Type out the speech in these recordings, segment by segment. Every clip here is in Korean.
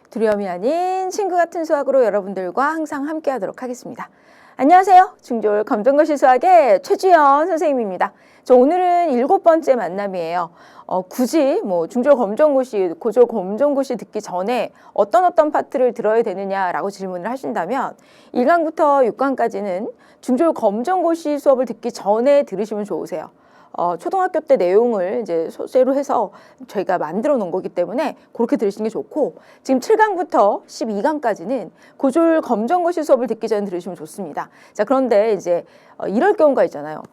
두려움이 아닌 친구 같은 수학으로 여러분들과 항상 함께 하도록 하겠습니다. 안녕하세요. 중졸 검정고시 수학의 최주연 선생님입니다. 오늘은 7번째 만남이에요. 굳이 중졸 검정고시, 고졸 검정고시 듣기 전에 어떤 파트를 들어야 되느냐라고 질문을 하신다면 1강부터 6강까지는 중졸 검정고시 수업을 듣기 전에 들으시면 좋으세요. 초등학교 때 내용을 이제 소재로 해서 저희가 만들어 놓은 거기 때문에 그렇게 들으시는 게 좋고, 지금 7강부터 12강까지는 고졸 검정고시 수업을 듣기 전에 들으시면 좋습니다. 자, 그런데 이제 이럴 경우가 있잖아요.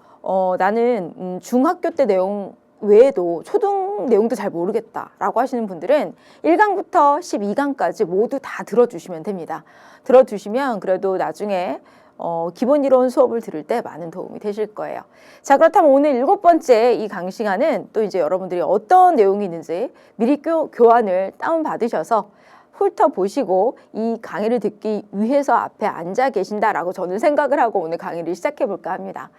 나는 중학교 때 내용 외에도 초등 내용도 잘 모르겠다라고 하시는 분들은 1강부터 12강까지 모두 다 들어주시면 됩니다. 들어두시면 그래도 나중에 기본 이론 수업을 들을 때 많은 도움이 되실 거예요. 자, 그렇다면 오늘 7번째 이 강시간은 또 이제 여러분들이 어떤 내용이 있는지 미리 교환을 다운받으셔서 훑어보시고 이 강의를 듣기 위해서 앞에 앉아 계신다라고 저는 생각을 하고 오늘 강의를 시작해 볼까 합니다.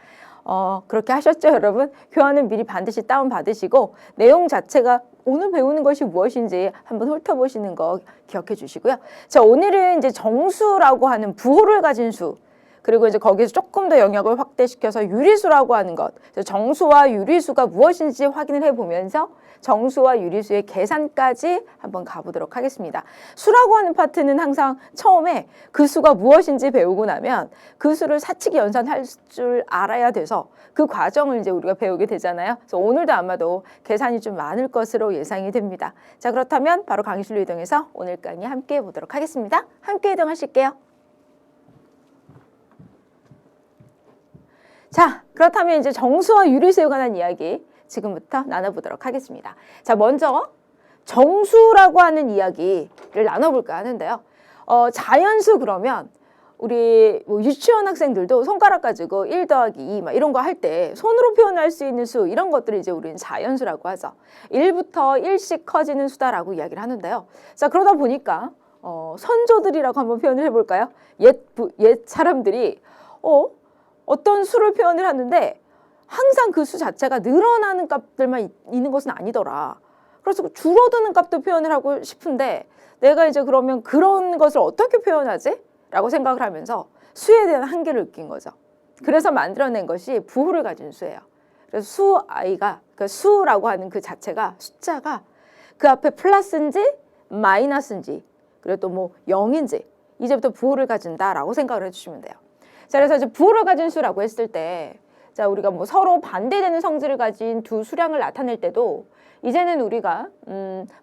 그렇게 하셨죠, 여러분? 교환은 미리 반드시 다운받으시고 내용 자체가 오늘 배우는 것이 무엇인지 한번 훑어보시는 거 기억해 주시고요. 자, 오늘은 이제 정수라고 하는 부호를 가진 수, 그리고 이제 거기서 조금 더 영역을 확대시켜서 유리수라고 하는 것, 정수와 유리수가 무엇인지 확인을 해보면서 정수와 유리수의 계산까지 한번 가보도록 하겠습니다. 수라고 하는 파트는 항상 처음에 그 수가 무엇인지 배우고 나면 그 수를 사칙 연산할 줄 알아야 돼서 그 과정을 이제 우리가 배우게 되잖아요. 그래서 오늘도 아마도 계산이 좀 많을 것으로 예상이 됩니다. 자, 그렇다면 바로 강의실로 이동해서 오늘 강의 함께 해보도록 하겠습니다. 함께 이동하실게요. 자, 그렇다면 이제 정수와 유리수에 관한 이야기 지금부터 나눠보도록 하겠습니다. 자, 먼저 정수라고 하는 이야기를 나눠볼까 하는데요. 자연수 그러면 우리 유치원 학생들도 손가락 가지고 1 더하기 2 막 이런 거 할 때 손으로 표현할 수 있는 수, 이런 것들을 이제 우리는 자연수라고 하죠. 1부터 1씩 커지는 수다라고 이야기를 하는데요. 자, 그러다 보니까 선조들이라고 한번 표현을 해볼까요? 옛 사람들이 어떤 수를 표현을 하는데 항상 그 수 자체가 늘어나는 값들만 있는 것은 아니더라. 그래서 줄어드는 값도 표현을 하고 싶은데 내가 이제 그러면 그런 것을 어떻게 표현하지? 라고 생각을 하면서 수에 대한 한계를 느낀 거죠. 그래서 만들어낸 것이 부호를 가진 수예요. 그래서 수 i가, 그러니까 수라고 하는 그 자체가, 숫자가 그 앞에 플러스인지 마이너스인지 그리고 또 0인지 이제부터 부호를 가진다라고 생각을 해주시면 돼요. 자, 그래서 이제 부호를 가진 수라고 했을 때, 자, 우리가 서로 반대되는 성질을 가진 두 수량을 나타낼 때도 이제는 우리가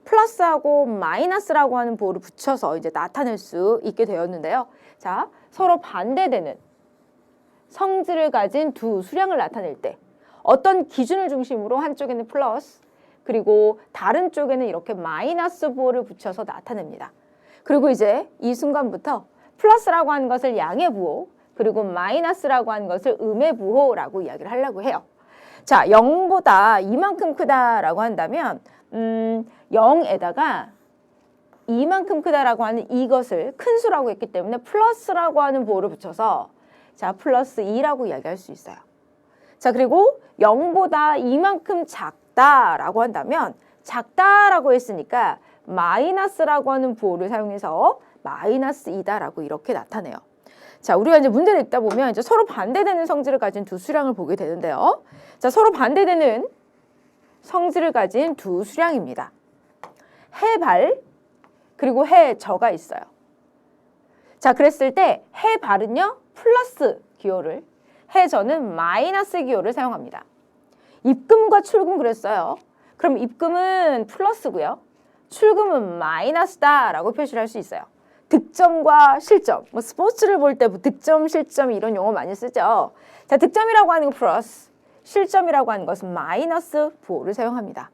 플러스하고 마이너스라고 하는 부호를 붙여서 이제 나타낼 수 있게 되었는데요. 자, 서로 반대되는 성질을 가진 두 수량을 나타낼 때 어떤 기준을 중심으로 한쪽에는 플러스, 그리고 다른 쪽에는 이렇게 마이너스 부호를 붙여서 나타냅니다. 그리고 이제 이 순간부터 플러스라고 하는 것을 양의 부호, 그리고 마이너스라고 하는 것을 음의 부호라고 이야기를 하려고 해요. 자, 0보다 이만큼 크다라고 한다면 0에다가 이만큼 크다라고 하는 이것을 큰 수라고 했기 때문에 플러스라고 하는 부호를 붙여서 자, 플러스 2라고 이야기할 수 있어요. 자, 그리고 0보다 이만큼 작다라고 한다면 작다라고 했으니까 마이너스라고 하는 부호를 사용해서 마이너스 2다라고 이렇게 나타내요. 자, 우리가 이제 문제를 읽다 보면 이제 서로 반대되는 성질을 가진 두 수량을 보게 되는데요. 자, 서로 반대되는 성질을 가진 두 수량입니다. 해발 그리고 해저가 있어요. 자, 그랬을 때 해발은요 플러스 기호를, 해저는 마이너스 기호를 사용합니다. 입금과 출금 그랬어요. 그럼 입금은 플러스고요, 출금은 마이너스다라고 표시를 할 수 있어요. 득점과 실점, 스포츠를 볼 때 득점, 실점 이런 용어 많이 쓰죠. 자, 득점이라고 하는 건 플러스, 실점이라고 하는 것은 마이너스 부호를 사용합니다.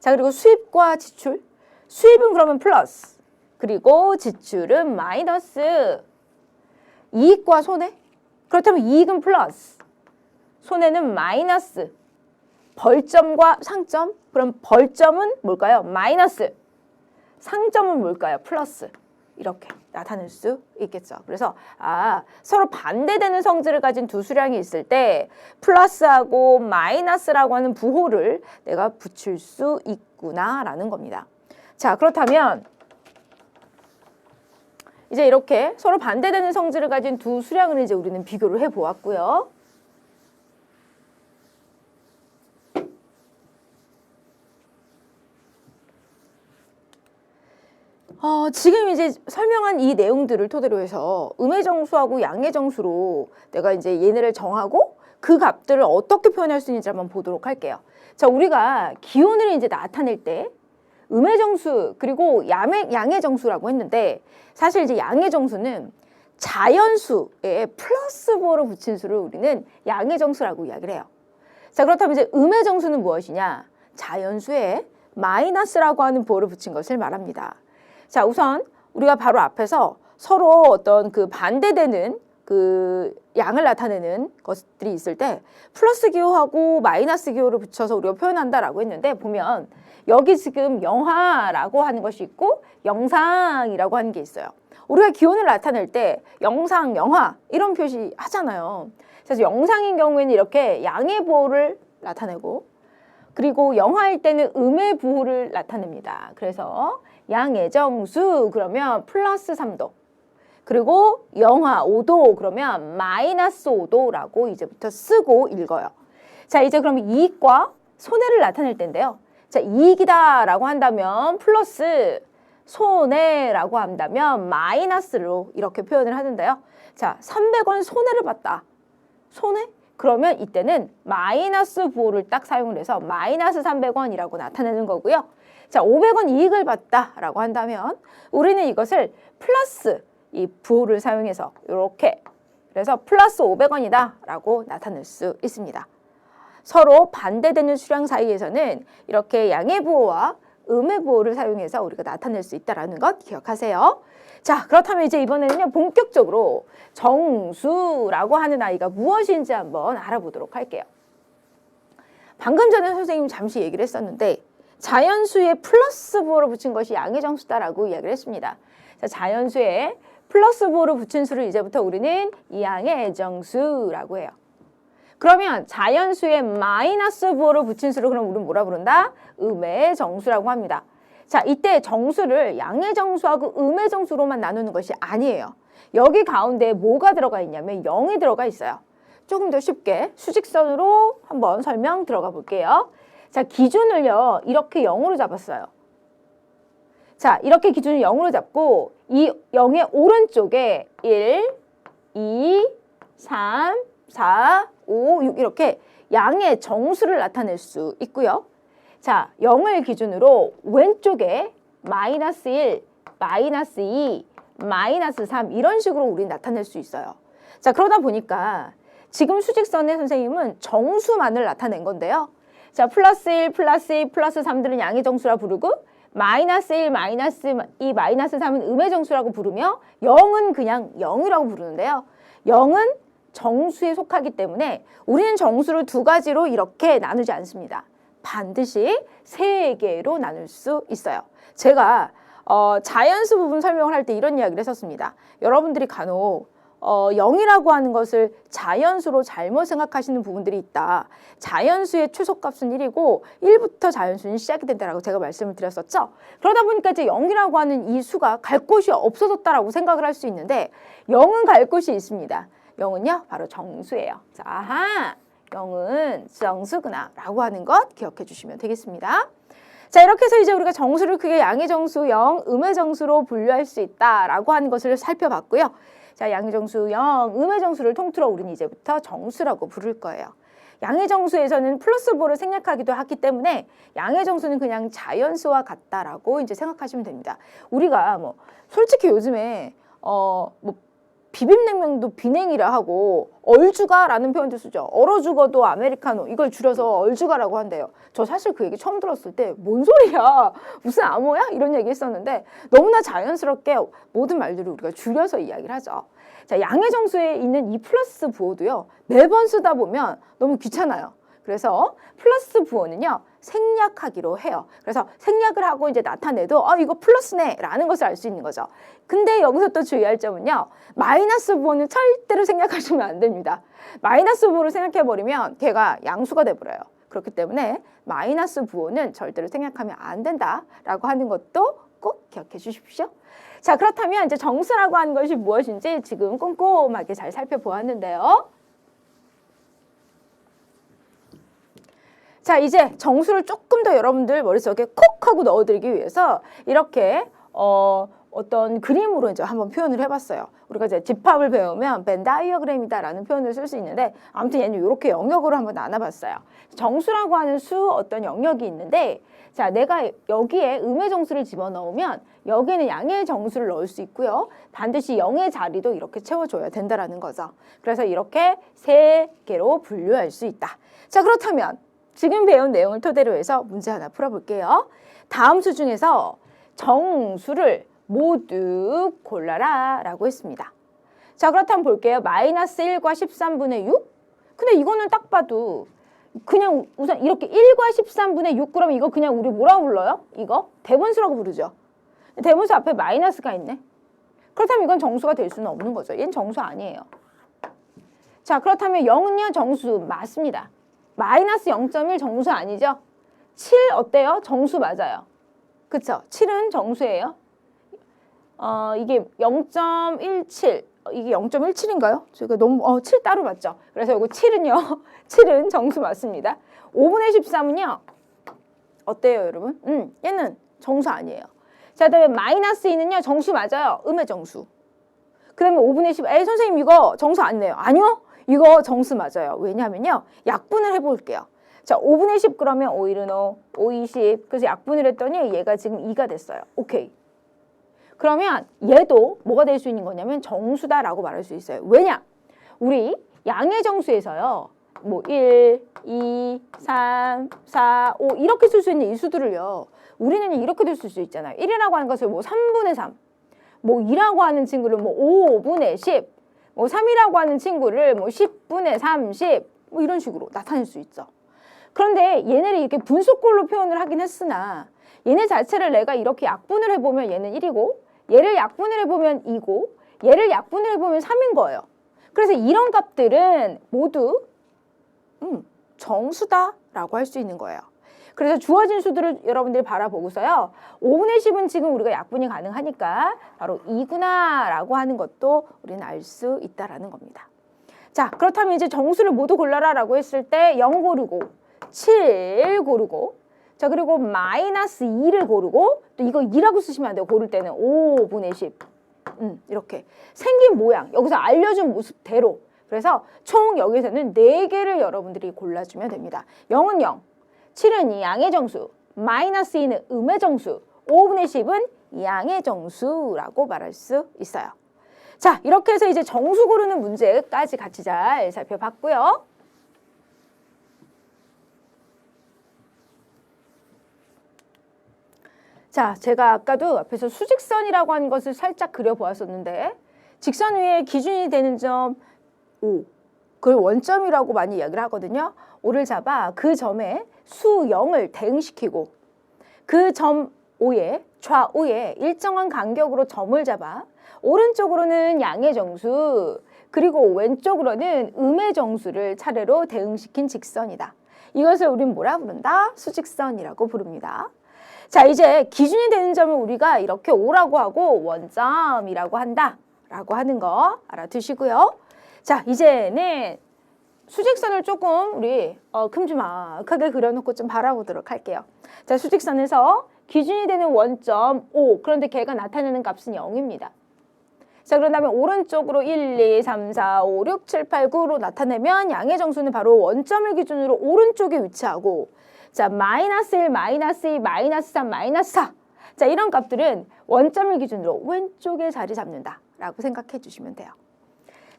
자, 그리고 수입과 지출, 수입은 그러면 플러스, 그리고 지출은 마이너스. 이익과 손해, 그렇다면 이익은 플러스, 손해는 마이너스. 벌점과 상점, 그럼 벌점은 뭘까요? 마이너스. 상점은 뭘까요? 플러스. 이렇게 나타낼 수 있겠죠. 그래서 서로 반대되는 성질을 가진 두 수량이 있을 때 플러스하고 마이너스라고 하는 부호를 내가 붙일 수 있구나라는 겁니다. 자, 그렇다면 이제 이렇게 서로 반대되는 성질을 가진 두 수량을 이제 우리는 비교를 해 보았고요. 지금 이제 설명한 이 내용들을 토대로 해서 음의 정수하고 양의 정수로 내가 이제 얘네를 정하고 그 값들을 어떻게 표현할 수 있는지 한번 보도록 할게요. 자, 우리가 기온을 이제 나타낼 때 음의 정수 그리고 양의 정수라고 했는데 사실 이제 양의 정수는 자연수에 플러스 부호를 붙인 수를 우리는 양의 정수라고 이야기를 해요. 자, 그렇다면 이제 음의 정수는 무엇이냐? 자연수에 마이너스라고 하는 부호를 붙인 것을 말합니다. 자, 우선 우리가 바로 앞에서 서로 어떤 그 반대되는 그 양을 나타내는 것들이 있을 때 플러스 기호하고 마이너스 기호를 붙여서 우리가 표현한다라고 했는데 보면 여기 지금 영하라고 하는 것이 있고 영상이라고 하는 게 있어요. 우리가 기온을 나타낼 때 영상, 영하 이런 표시 하잖아요. 그래서 영상인 경우에는 이렇게 양의 부호를 나타내고 그리고 영하일 때는 음의 부호를 나타냅니다. 그래서 양의 정수 그러면 플러스 3도 그리고 영하 5도 그러면 마이너스 5도라고 이제부터 쓰고 읽어요. 자, 이제 그러면 이익과 손해를 나타낼 텐데요. 자, 이익이다라고 한다면 플러스 손해라고 한다면 마이너스로 이렇게 표현을 하는데요. 자, 300원 손해를 봤다. 손해? 그러면 이때는 마이너스 부호를 딱 사용을 해서 마이너스 300원이라고 나타내는 거고요. 자, 500원 이익을 봤다라고 한다면 우리는 이것을 플러스 이 부호를 사용해서 이렇게 그래서 플러스 500원이다라고 나타낼 수 있습니다. 서로 반대되는 수량 사이에서는 이렇게 양의 부호와 음의 부호를 사용해서 우리가 나타낼 수 있다는 것 기억하세요. 자, 그렇다면 이제 이번에는요 본격적으로 정수라고 하는 아이가 무엇인지 한번 알아보도록 할게요. 방금 전에 선생님 잠시 얘기를 했었는데 자연수에 플러스 부호를 붙인 것이 양의 정수다라고 이야기를 했습니다. 자, 자연수에 플러스 부호를 붙인 수를 이제부터 우리는 양의 정수라고 해요. 그러면 자연수에 마이너스 부호를 붙인 수를 그럼 우리는 뭐라 부른다? 음의 정수라고 합니다. 자, 이때 정수를 양의 정수하고 음의 정수로만 나누는 것이 아니에요. 여기 가운데 뭐가 들어가 있냐면 0이 들어가 있어요. 조금 더 쉽게 수직선으로 한번 설명 들어가 볼게요. 자, 기준을요 이렇게 0으로 잡았어요. 자, 이렇게 기준을 0으로 잡고 이 0의 오른쪽에 1, 2, 3, 4, 5, 6 이렇게 양의 정수를 나타낼 수 있고요. 자, 0을 기준으로 왼쪽에 마이너스 1, 마이너스 2, 마이너스 3 이런 식으로 우리는 나타낼 수 있어요. 자, 그러다 보니까 지금 수직선의 선생님은 정수만을 나타낸 건데요. 자, 플러스 1, 플러스 2, 플러스 3들은 양의 정수라 부르고 마이너스 1, 마이너스 2, 마이너스 3은 음의 정수라고 부르며 0은 그냥 0이라고 부르는데요. 0은 정수에 속하기 때문에 우리는 정수를 두 가지로 이렇게 나누지 않습니다. 반드시 세 개로 나눌 수 있어요. 제가 자연수 부분 설명을 할 때 이런 이야기를 했었습니다. 여러분들이 간혹 0이라고 하는 것을 자연수로 잘못 생각하시는 부분들이 있다. 자연수의 최소값은 1이고 1부터 자연수는 시작이 된다라고 제가 말씀을 드렸었죠. 그러다 보니까 이제 0이라고 하는 이 수가 갈 곳이 없어졌다라고 생각을 할 수 있는데 0은 갈 곳이 있습니다. 0은요 바로 정수예요. 자, 아하, 0은 정수구나 라고 하는 것 기억해 주시면 되겠습니다. 자, 이렇게 해서 이제 우리가 정수를 크게 양의 정수 0, 음의 정수로 분류할 수 있다라고 하는 것을 살펴봤고요. 자, 양의 정수 0, 음의 정수를 통틀어 우리는 이제부터 정수라고 부를 거예요. 양의 정수에서는 플러스 부호를 생략하기도 하기 때문에 양의 정수는 그냥 자연수와 같다라고 이제 생각하시면 됩니다. 우리가 뭐 솔직히 요즘에 뭐 비빔냉면도 비냉이라 하고 얼죽아라는 표현도 쓰죠. 얼어 죽어도 아메리카노 이걸 줄여서 얼죽아라고 한대요. 저 사실 그 얘기 처음 들었을 때 뭔 소리야 무슨 암호야 이런 얘기 했었는데 너무나 자연스럽게 모든 말들을 우리가 줄여서 이야기를 하죠. 자, 양의 정수에 있는 이 플러스 부호도요 매번 쓰다 보면 너무 귀찮아요. 그래서 플러스 부호는요 생략하기로 해요. 그래서 생략을 하고 이제 나타내도 이거 플러스네 라는 것을 알 수 있는 거죠. 근데 여기서 또 주의할 점은요 마이너스 부호는 절대로 생략하시면 안 됩니다. 마이너스 부호를 생략해버리면 걔가 양수가 돼버려요. 그렇기 때문에 마이너스 부호는 절대로 생략하면 안 된다라고 하는 것도 꼭 기억해 주십시오. 자, 그렇다면 이제 정수라고 하는 것이 무엇인지 지금 꼼꼼하게 잘 살펴보았는데요. 자, 이제 정수를 조금 더 여러분들 머릿속에 콕 하고 넣어드리기 위해서 이렇게 어떤 그림으로 이제 한번 표현을 해봤어요. 우리가 이제 집합을 배우면 벤 다이어그램이다라는 표현을 쓸 수 있는데 아무튼 얘는 이렇게 영역으로 한번 나눠봤어요. 정수라고 하는 수 어떤 영역이 있는데 자, 내가 여기에 음의 정수를 집어넣으면 여기에는 양의 정수를 넣을 수 있고요. 반드시 영의 자리도 이렇게 채워줘야 된다라는 거죠. 그래서 이렇게 세 개로 분류할 수 있다. 자, 그렇다면 지금 배운 내용을 토대로 해서 문제 하나 풀어볼게요. 다음 수 중에서 정수를 모두 골라라 라고 했습니다. 자, 그렇다면 볼게요. 마이너스 1과 13분의 6? 근데 이거는 딱 봐도 그냥 우선 이렇게 1과 13분의 6 그러면 이거 그냥 우리 뭐라고 불러요? 이거 대분수라고 부르죠. 대분수 앞에 마이너스가 있네. 그렇다면 이건 정수가 될 수는 없는 거죠. 얘는 정수 아니에요. 자, 그렇다면 0은요 정수 맞습니다. 마이너스 0.1 정수 아니죠? 7 어때요? 정수 맞아요. 그쵸? 7은 정수예요. 이게 0.17 이게 0.17인가요? 제가 너무 7 따로 맞죠? 그래서 이거 7은요 7은 정수 맞습니다. 5분의 13은요 어때요 여러분? 얘는 정수 아니에요. 자, 그다음에 마이너스 2는요 정수 맞아요. 음의 정수. 그 다음에 5분의 10 에이 선생님 이거 정수 아니에요. 아니요 이거 정수 맞아요. 왜냐하면요 약분을 해볼게요. 자, 5분의 10 그러면 5일은 5, 5, 20 그래서 약분을 했더니 얘가 지금 2가 됐어요. 오케이. 그러면 얘도 뭐가 될 수 있는 거냐면 정수다라고 말할 수 있어요. 왜냐? 우리 양의 정수에서요. 뭐 1, 2, 3, 4, 5 이렇게 쓸 수 있는 이 수들을요. 우리는 이렇게 쓸 수 있잖아요. 1이라고 하는 것을 뭐 3분의 3, 뭐 2라고 하는 친구를 뭐 5분의 10, 뭐 3이라고 하는 친구를 뭐 10분의 30, 뭐 이런 식으로 나타낼 수 있죠. 그런데 얘네를 이렇게 분수꼴로 표현을 하긴 했으나 얘네 자체를 내가 이렇게 약분을 해보면 얘는 1이고 얘를 약분을 해보면 2고 얘를 약분을 해보면 3인 거예요. 그래서 이런 값들은 모두 정수다라고 할 수 있는 거예요. 그래서 주어진 수들을 여러분들이 바라보고서요. 5분의 10은 지금 우리가 약분이 가능하니까 바로 2구나 라고 하는 것도 우리는 알 수 있다라는 겁니다. 자, 그렇다면 이제 정수를 모두 골라라 라고 했을 때 0 고르고 7 고르고 자, 그리고 마이너스 2를 고르고 또 이거 2라고 쓰시면 안 돼요. 고를 때는 5분의 10 이렇게 생긴 모양 여기서 알려준 모습대로 그래서 총 여기서는 4개를 여러분들이 골라주면 됩니다. 0은 0, 7은 이 양의 정수, 마이너스 2는 음의 정수, 5분의 10은 양의 정수라고 말할 수 있어요. 자, 이렇게 해서 이제 정수 고르는 문제까지 같이 잘 살펴봤고요. 자, 제가 아까도 앞에서 수직선이라고 하는 것을 살짝 그려보았었는데 직선 위에 기준이 되는 점 5, 그걸 원점이라고 많이 이야기를 하거든요. 5를 잡아 그 점에 수 0을 대응시키고 그 점 5에 좌우에 일정한 간격으로 점을 잡아 오른쪽으로는 양의 정수 그리고 왼쪽으로는 음의 정수를 차례로 대응시킨 직선이다. 이것을 우린 뭐라 부른다? 수직선이라고 부릅니다. 자, 이제 기준이 되는 점을 우리가 이렇게 5라고 하고 원점이라고 한다 라고 하는 거 알아두시고요. 자, 이제는 수직선을 조금 우리 큼지막하게 그려놓고 좀 바라보도록 할게요. 자, 수직선에서 기준이 되는 원점 5 그런데 걔가 나타내는 값은 0입니다. 자, 그런 다음에 오른쪽으로 1, 2, 3, 4, 5, 6, 7, 8, 9로 나타내면 양의 정수는 바로 원점을 기준으로 오른쪽에 위치하고 자, 마이너스 1, 마이너스 2, 마이너스 3, 마이너스 4. 자, 이런 값들은 원점을 기준으로 왼쪽에 자리 잡는다 라고 생각해 주시면 돼요.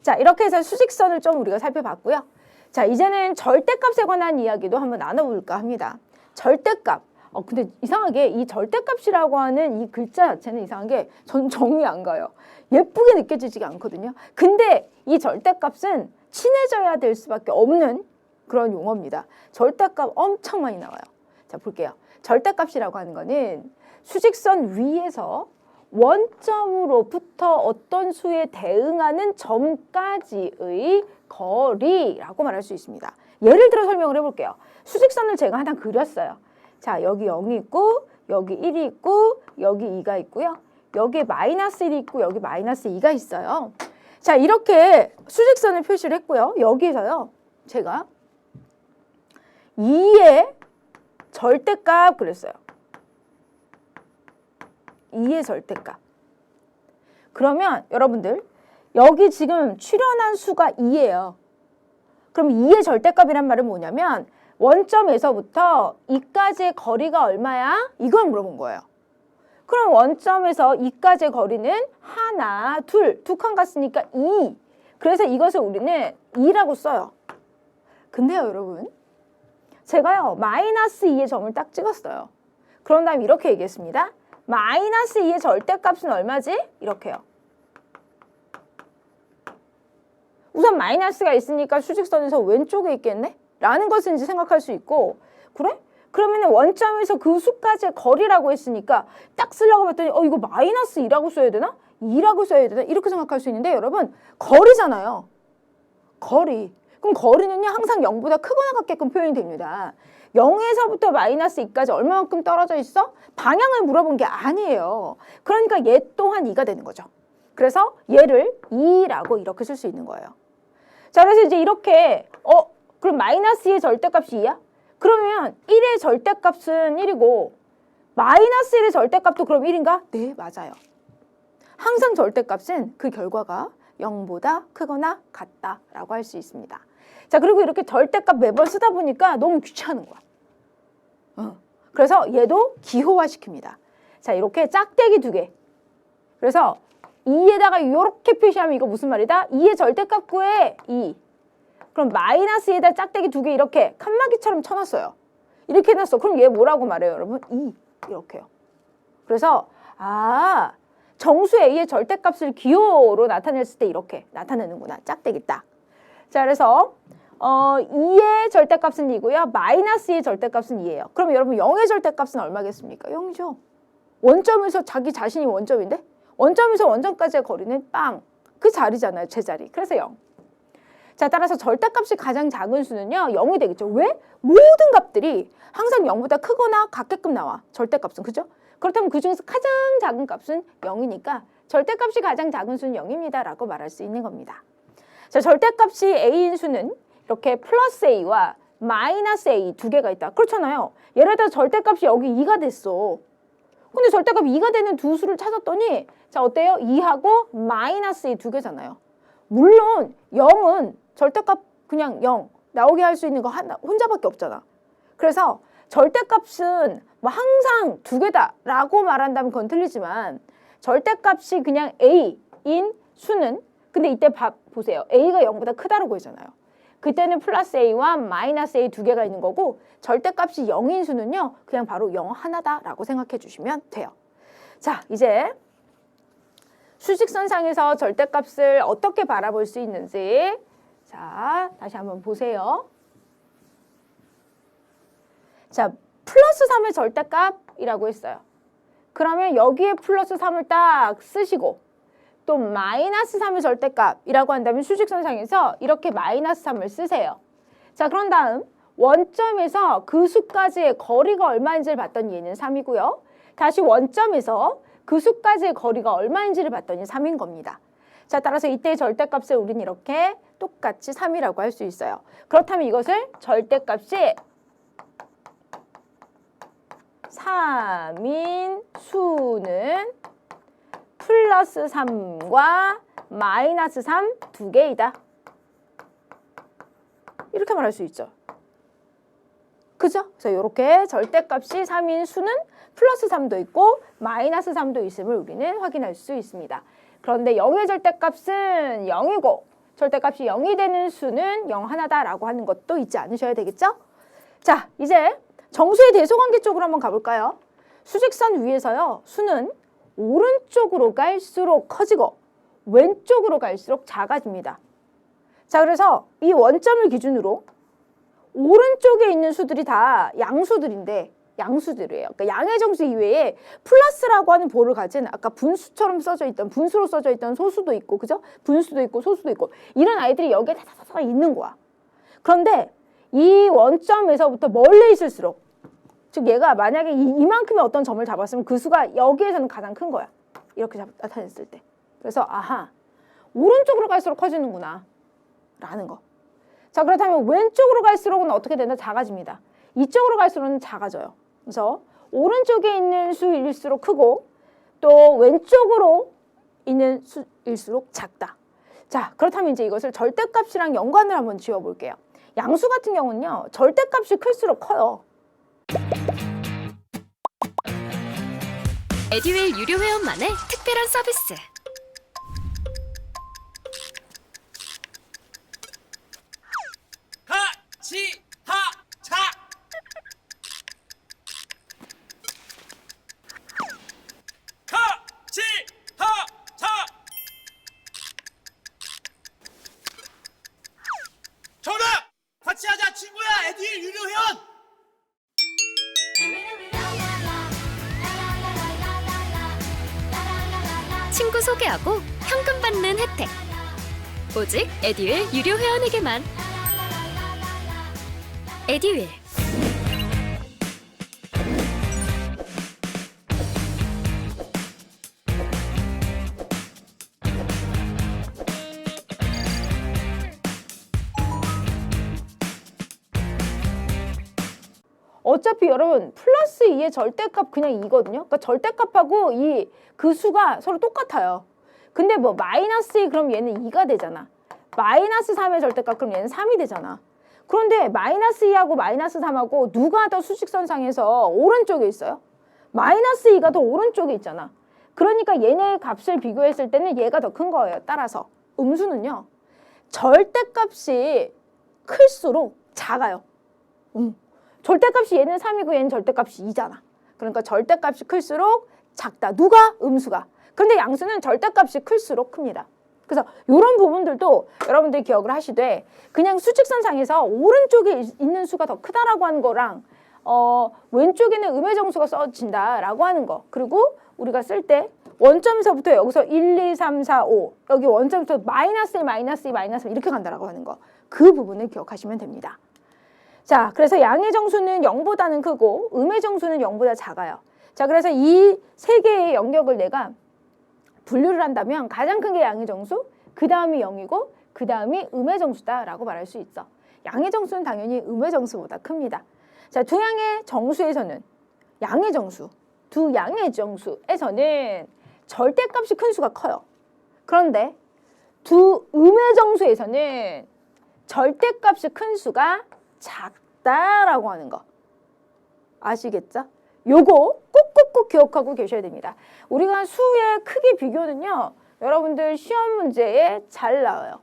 자, 이렇게 해서 수직선을 좀 우리가 살펴봤고요. 자, 이제는 절대값에 관한 이야기도 한번 나눠볼까 합니다. 절대값. 근데 이상하게 이 절대값이라고 하는 이 글자 자체는 이상하게 전 정이 안 가요. 예쁘게 느껴지지가 않거든요. 근데 이 절대값은 친해져야 될 수밖에 없는 그런 용어입니다. 절대값 엄청 많이 나와요. 자, 볼게요. 절대값이라고 하는 거는 수직선 위에서 원점으로부터 어떤 수에 대응하는 점까지의 거리라고 말할 수 있습니다. 예를 들어 설명을 해볼게요. 수직선을 제가 하나 그렸어요. 자, 여기 0이 있고 여기 1이 있고 여기 2가 있고요. 여기에 마이너스 1이 있고 여기 마이너스 2가 있어요. 자, 이렇게 수직선을 표시를 했고요. 여기에서요. 제가 2의 절대값 그랬어요. 2의 절대값. 그러면 여러분들 여기 지금 출현한 수가 2예요. 그럼 2의 절대값이란 말은 뭐냐면 원점에서부터 2까지의 거리가 얼마야? 이걸 물어본 거예요. 그럼 원점에서 2까지의 거리는 하나, 둘, 두 칸 갔으니까 2. 그래서 이것을 우리는 2라고 써요. 근데요, 여러분. 제가요, 마이너스 2의 점을 딱 찍었어요. 그런 다음에 이렇게 얘기했습니다. 마이너스 2의 절대값은 얼마지? 이렇게요. 우선 마이너스가 있으니까 수직선에서 왼쪽에 있겠네? 라는 것을 이제 생각할 수 있고, 그래? 그러면 원점에서 그 수까지의 거리라고 했으니까 딱 쓰려고 봤더니 이거 마이너스 2라고 써야 되나? 2라고 써야 되나? 이렇게 생각할 수 있는데 여러분 거리잖아요. 거리. 그럼 거리는요 항상 0보다 크거나 같게끔 표현이 됩니다. 0에서부터 마이너스 2까지 얼마만큼 떨어져 있어? 방향을 물어본 게 아니에요. 그러니까 얘 또한 2가 되는 거죠. 그래서 얘를 2라고 이렇게 쓸 수 있는 거예요. 자, 그래서 이제 이렇게 그럼 마이너스 2의 절대값이 2야? 그러면 1의 절대값은 1이고 마이너스 1의 절대값도 그럼 1인가? 네, 맞아요. 항상 절대값은 그 결과가 0보다 크거나 같다라고 할 수 있습니다. 자, 그리고 이렇게 절대값 매번 쓰다 보니까 너무 귀찮은 거야. 그래서 얘도 기호화시킵니다. 자, 이렇게 짝대기 2개. 그래서 2에다가 이렇게 표시하면 이거 무슨 말이다? 2의 절대값 구해. 2. 그럼 마이너스 2에다 짝대기 2개 이렇게 칸막이처럼 쳐놨어요. 이렇게 해놨어. 그럼 얘 뭐라고 말해요, 여러분? 2. 이렇게요. 그래서 정수 A의 절대값을 기호로 나타냈을 때 이렇게 나타내는구나. 짝대기 딱. 자, 그래서 2의 절대값은 2고요. 마이너스 2의 절대값은 2예요. 그럼 여러분 0의 절대값은 얼마겠습니까? 0이죠. 원점에서 자기 자신이 원점인데 원점에서 원점까지의 거리는 빵. 그 자리잖아요. 제자리. 그래서 0. 자, 따라서 절대값이 가장 작은 수는요. 0이 되겠죠. 왜? 모든 값들이 항상 0보다 크거나 같게끔 나와. 절대값은. 그죠? 그렇다면 그중에서 가장 작은 값은 0이니까 절대값이 가장 작은 수는 0입니다. 라고 말할 수 있는 겁니다. 자, 절대값이 A인 수는 이렇게 플러스 A와 마이너스 A 두 개가 있다. 그렇잖아요. 예를 들어 절대값이 여기 2가 됐어. 근데 절대값 2가 되는 두 수를 찾았더니 자, 어때요? 2하고 마이너스 A 두 개잖아요. 물론 0은 절대값 그냥 0 나오게 할 수 있는 거 혼자밖에 없잖아. 그래서 절대값은 뭐 항상 두 개다라고 말한다면 그건 틀리지만 절대값이 그냥 A인 수는 근데 이때 보세요. A가 0보다 크다라고 했잖아요. 그때는 플러스 A와 마이너스 A 두 개가 있는 거고 절대값이 0인 수는요. 그냥 바로 0 하나다라고 생각해 주시면 돼요. 자, 이제 수직선상에서 절대값을 어떻게 바라볼 수 있는지 자, 다시 한번 보세요. 자, 플러스 3의 절대값이라고 했어요. 그러면 여기에 플러스 3을 딱 쓰시고 또 마이너스 3의 절대값이라고 한다면 수직선상에서 이렇게 마이너스 3을 쓰세요. 자, 그런 다음 원점에서 그 수까지의 거리가 얼마인지를 봤더니 얘는 3이고요. 다시 원점에서 그 수까지의 거리가 얼마인지를 봤더니 3인 겁니다. 자, 따라서 이때의 절대값을 우리는 이렇게 똑같이 3이라고 할 수 있어요. 그렇다면 이것을 절대값이 3인 수는 플러스 3과 마이너스 3 두 개이다. 이렇게 말할 수 있죠. 그죠? 그래서 이렇게 절대값이 3인 수는 플러스 3도 있고 마이너스 3도 있음을 우리는 확인할 수 있습니다. 그런데 0의 절대값은 0이고 절대값이 0이 되는 수는 0 하나다라고 하는 것도 잊지 않으셔야 되겠죠? 자, 이제 정수의 대소관계 쪽으로 한번 가볼까요? 수직선 위에서요. 수는 오른쪽으로 갈수록 커지고 왼쪽으로 갈수록 작아집니다. 자, 그래서 이 원점을 기준으로 오른쪽에 있는 수들이 다 양수들인데 양수들이에요. 그러니까 양의 정수 이외에 플러스라고 하는 보를 가진 아까 분수처럼 써져 있던 분수로 써져 있던 소수도 있고 그죠? 분수도 있고 소수도 있고 이런 아이들이 여기에 다 있는 거야. 그런데 이 원점에서부터 멀리 있을수록 즉 얘가 만약에 이만큼의 어떤 점을 잡았으면 그 수가 여기에서는 가장 큰 거야. 이렇게 나타냈을 때. 그래서 아하, 오른쪽으로 갈수록 커지는구나 라는 거. 자, 그렇다면 왼쪽으로 갈수록은 어떻게 된다? 작아집니다. 이쪽으로 갈수록은 작아져요. 그래서 오른쪽에 있는 수일수록 크고 또 왼쪽으로 있는 수일수록 작다. 자, 그렇다면 이제 이것을 절대값이랑 연관을 한번 지어볼게요. 양수 같은 경우는요, 절대값이 클수록 커요. 에듀윌 유료 회원만의 특별한 서비스. 하치하차 하치하차 정답! 같이 하자 친구야 에듀윌 유료 회원! 친구 소개하고 현금 받는 혜택. 오직 에듀윌 유료 회원에게만. 에듀윌. 어차피 여러분 플러스 2의 절대값 그냥 2거든요. 그러니까 절대값하고 그 수가 서로 똑같아요. 근데 뭐 마이너스 2 그럼 얘는 2가 되잖아. 마이너스 3의 절대값 그럼 얘는 3이 되잖아. 그런데 마이너스 2하고 마이너스 3하고 누가 더 수직선상에서 오른쪽에 있어요? 마이너스 2가 더 오른쪽에 있잖아. 그러니까 얘네 값을 비교했을 때는 얘가 더 큰 거예요. 따라서 음수는요, 절대값이 클수록 작아요. 절대값이 얘는 3이고 얘는 절대값이 2잖아. 그러니까 절대값이 클수록 작다. 누가? 음수가. 근데 양수는 절대값이 클수록 큽니다. 그래서 이런 부분들도 여러분들이 기억을 하시되, 그냥 수직선상에서 오른쪽에 있는 수가 더 크다라고 하는 거랑 왼쪽에는 음의 정수가 써진다라고 하는 거, 그리고 우리가 쓸 때 원점에서부터 여기서 1, 2, 3, 4, 5 여기 원점부터 마이너스 1, 마이너스 2, 마이너스 3 이렇게 간다라고 하는 거, 그 부분을 기억하시면 됩니다. 자, 그래서 양의 정수는 0보다는 크고 음의 정수는 0보다 작아요. 자, 그래서 이 세 개의 영역을 내가 분류를 한다면 가장 큰 게 양의 정수, 그 다음이 0이고 그 다음이 음의 정수다라고 말할 수 있어. 양의 정수는 당연히 음의 정수보다 큽니다. 자, 두 양의 정수에서는 두 양의 정수에서는 절대값이 큰 수가 커요. 그런데 두 음의 정수에서는 절대값이 큰 수가 작다라고 하는 거 아시겠죠? 요거 꾹꾹꾹 기억하고 계셔야 됩니다. 우리가 수의 크기 비교는요, 여러분들 시험 문제에 잘 나와요.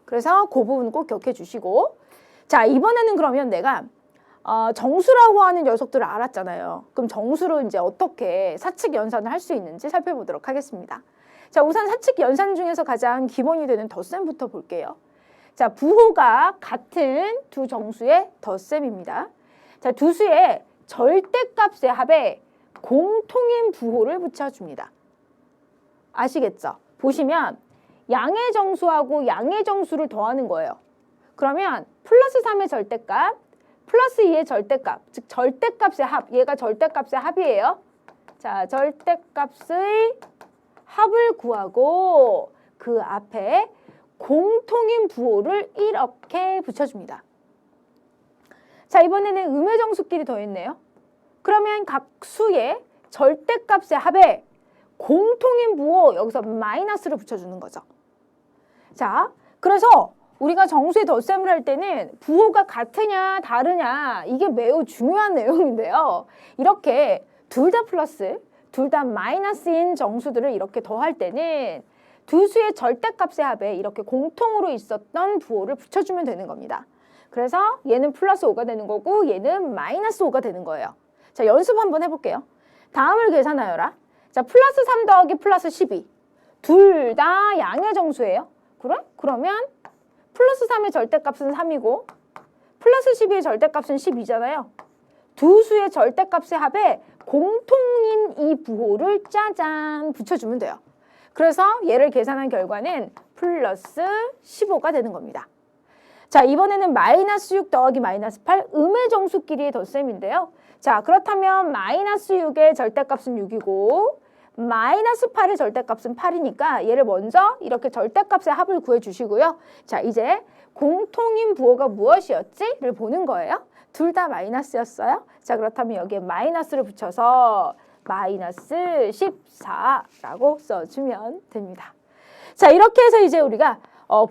그래서 그 부분 꼭 기억해 주시고, 자, 이번에는 그러면 내가 정수라고 하는 녀석들을 알았잖아요. 그럼 정수로 이제 어떻게 사칙 연산을 할 수 있는지 살펴보도록 하겠습니다. 자, 우선 사칙 연산 중에서 가장 기본이 되는 덧셈부터 볼게요. 자, 부호가 같은 두 정수의 덧셈입니다. 자, 두 수의 절대값의 합에 공통인 부호를 붙여줍니다. 아시겠죠? 보시면 양의 정수하고 양의 정수를 더하는 거예요. 그러면 플러스 3의 절대값, 플러스 2의 절대값, 즉 절대값의 합, 얘가 절대값의 합이에요. 자, 절대값의 합을 구하고 그 앞에 공통인 부호를 이렇게 붙여줍니다. 자, 이번에는 음의 정수끼리 더했네요. 그러면 각 수의 절대값의 합에 공통인 부호, 여기서 마이너스를 붙여주는 거죠. 자, 그래서 우리가 정수의 덧셈을 할 때는 부호가 같으냐 다르냐, 이게 매우 중요한 내용인데요. 이렇게 둘 다 플러스, 둘 다 마이너스인 정수들을 이렇게 더할 때는 두 수의 절대값의 합에 이렇게 공통으로 있었던 부호를 붙여주면 되는 겁니다. 그래서 얘는 플러스 5가 되는 거고 얘는 마이너스 5가 되는 거예요. 자, 연습 한번 해볼게요. 다음을 계산하여라. 자, 플러스 3 더하기 플러스 12. 둘 다 양의 정수예요. 그래? 그러면 플러스 3의 절대값은 3이고 플러스 12의 절대값은 12잖아요. 두 수의 절대값의 합에 공통인 이 부호를 짜잔 붙여주면 돼요. 그래서 얘를 계산한 결과는 플러스 15가 되는 겁니다. 자, 이번에는 마이너스 6 더하기 마이너스 8 음의 정수끼리의 덧셈인데요. 자, 그렇다면 마이너스 6의 절대값은 6이고 마이너스 8의 절대값은 8이니까 얘를 먼저 이렇게 절대값의 합을 구해주시고요. 자, 이제 공통인 부호가 무엇이었지?를 보는 거예요. 둘 다 마이너스였어요. 자, 그렇다면 여기에 마이너스를 붙여서 마이너스 14라고 써주면 됩니다. 자, 이렇게 해서 이제 우리가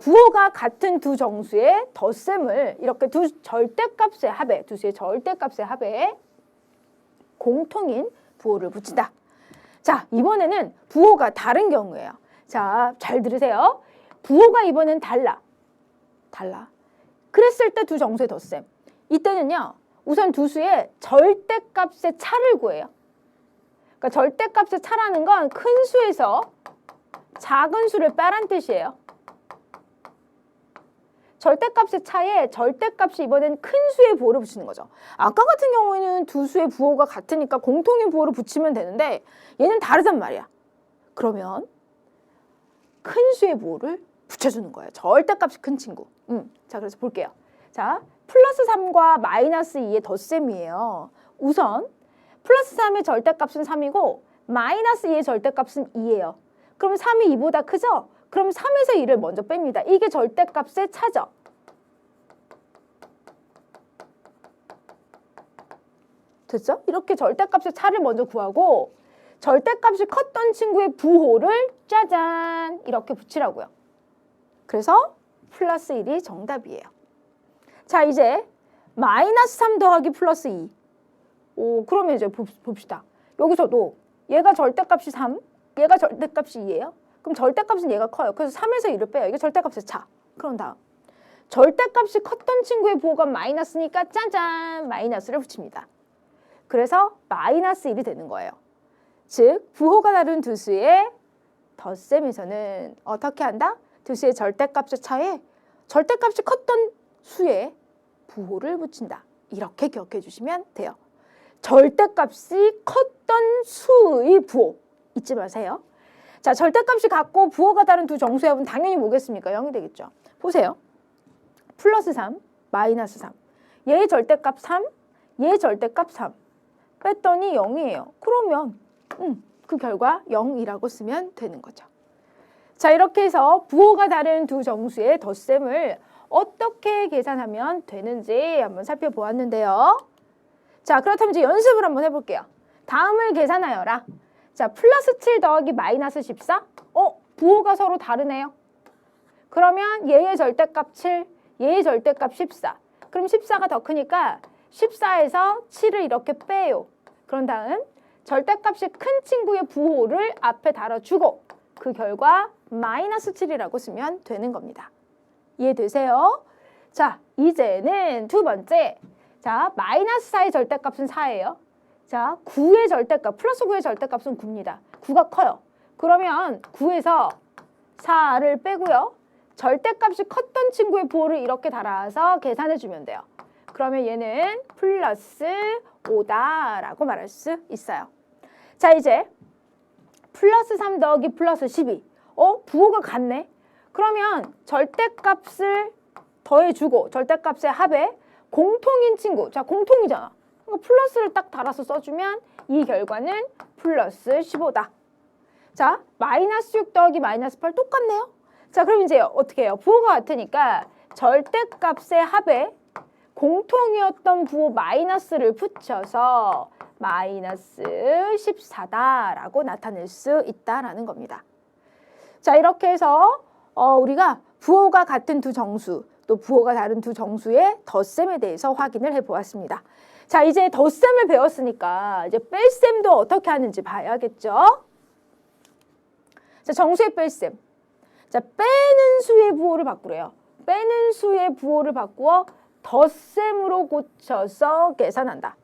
부호가 같은 두 정수의 덧셈을 이렇게 두 절대값의 합에, 두 수의 절대값의 합에 공통인 부호를 붙인다. 자, 이번에는 부호가 다른 경우예요. 자, 잘 들으세요. 부호가 이번엔 달라. 그랬을 때 두 정수의 덧셈. 이때는요, 우선 두 수의 절대값의 차를 구해요. 그러니까 절대값의 차라는 건 큰 수에서 작은 수를 빼란 뜻이에요. 절대값의 차에 절대값이 이번엔 큰 수의 부호를 붙이는 거죠. 아까 같은 경우에는 두 수의 부호가 같으니까 공통인 부호를 붙이면 되는데 얘는 다르단 말이야. 그러면 큰 수의 부호를 붙여주는 거예요. 절대값이 큰 친구. 자, 그래서 볼게요. 자, 플러스 3과 마이너스 2의 덧셈이에요. 우선 플러스 3의 절대값은 3이고 마이너스 2의 절대값은 2예요. 그럼 3이 2보다 크죠? 그럼 3에서 2를 먼저 뺍니다. 이게 절대값의 차죠. 됐죠? 이렇게 절대값의 차를 먼저 구하고 절대값이 컸던 친구의 부호를 짜잔 이렇게 붙이라고요. 그래서 플러스 1이 정답이에요. 자, 이제 마이너스 3 더하기 플러스 2. 그러면 이제 봅시다. 여기서도 얘가 절대값이 3, 얘가 절대값이 2예요. 그럼 절대값은 얘가 커요. 그래서 3에서 2를 빼요. 이게 절대값의 차. 그런 다음 절대값이 컸던 친구의 부호가 마이너스니까 짜잔 마이너스를 붙입니다. 그래서 마이너스 1이 되는 거예요. 즉 부호가 다른 두 수의 덧셈에서는 어떻게 한다? 두 수의 절대값의 차에 절대값이 컸던 수의 부호를 붙인다. 이렇게 기억해 주시면 돼요. 절대값이 컸던 수의 부호 잊지 마세요. 자, 절대값이 같고 부호가 다른 두 정수의 합은 당연히 뭐겠습니까? 0이 되겠죠. 보세요. 플러스 3, 마이너스 3. 얘의 절대값 3, 얘의 절대값 3. 뺐더니 0이에요. 그러면 그 결과 0이라고 쓰면 되는 거죠. 자, 이렇게 해서 부호가 다른 두 정수의 덧셈을 어떻게 계산하면 되는지 한번 살펴보았는데요. 자, 그렇다면 이제 연습을 한번 해볼게요. 다음을 계산하여라. 자, 플러스 7 더하기 마이너스 14? 부호가 서로 다르네요. 그러면 얘의 절대값 7, 얘의 절대값 14. 그럼 14가 더 크니까 14에서 7을 이렇게 빼요. 그런 다음 절대값이 큰 친구의 부호를 앞에 달아주고 그 결과 마이너스 7이라고 쓰면 되는 겁니다. 이해되세요? 자, 이제는 두 번째. 자, 마이너스 4의 절대값은 4예요. 자, 9의 절대값, 플러스 9의 절대값은 9입니다. 9가 커요. 그러면 9에서 4를 빼고요. 절대값이 컸던 친구의 부호를 이렇게 달아서 계산해주면 돼요. 그러면 얘는 플러스 5다라고 말할 수 있어요. 자, 이제 플러스 3 더하기 플러스 12. 부호가 같네. 그러면 절대값을 더해주고 절대값의 합에 공통인 친구. 자, 공통이잖아. 그러니까 플러스를 딱 달아서 써주면 이 결과는 플러스 15다. 자, 마이너스 6 더하기 마이너스 8 똑같네요. 자, 그럼 이제 어떻게 해요? 부호가 같으니까 절대값의 합에 공통이었던 부호 마이너스를 붙여서 마이너스 14다라고 나타낼 수 있다라는 겁니다. 자, 이렇게 해서 우리가 부호가 같은 두 정수, 또 부호가 다른 두 정수의 덧셈에 대해서 확인을 해보았습니다. 자, 이제 덧셈을 배웠으니까 이제 뺄셈도 어떻게 하는지 봐야겠죠? 자, 정수의 뺄셈. 자, 빼는 수의 부호를 바꾸래요. 빼는 수의 부호를 바꾸어 덧셈으로 고쳐서 계산한다.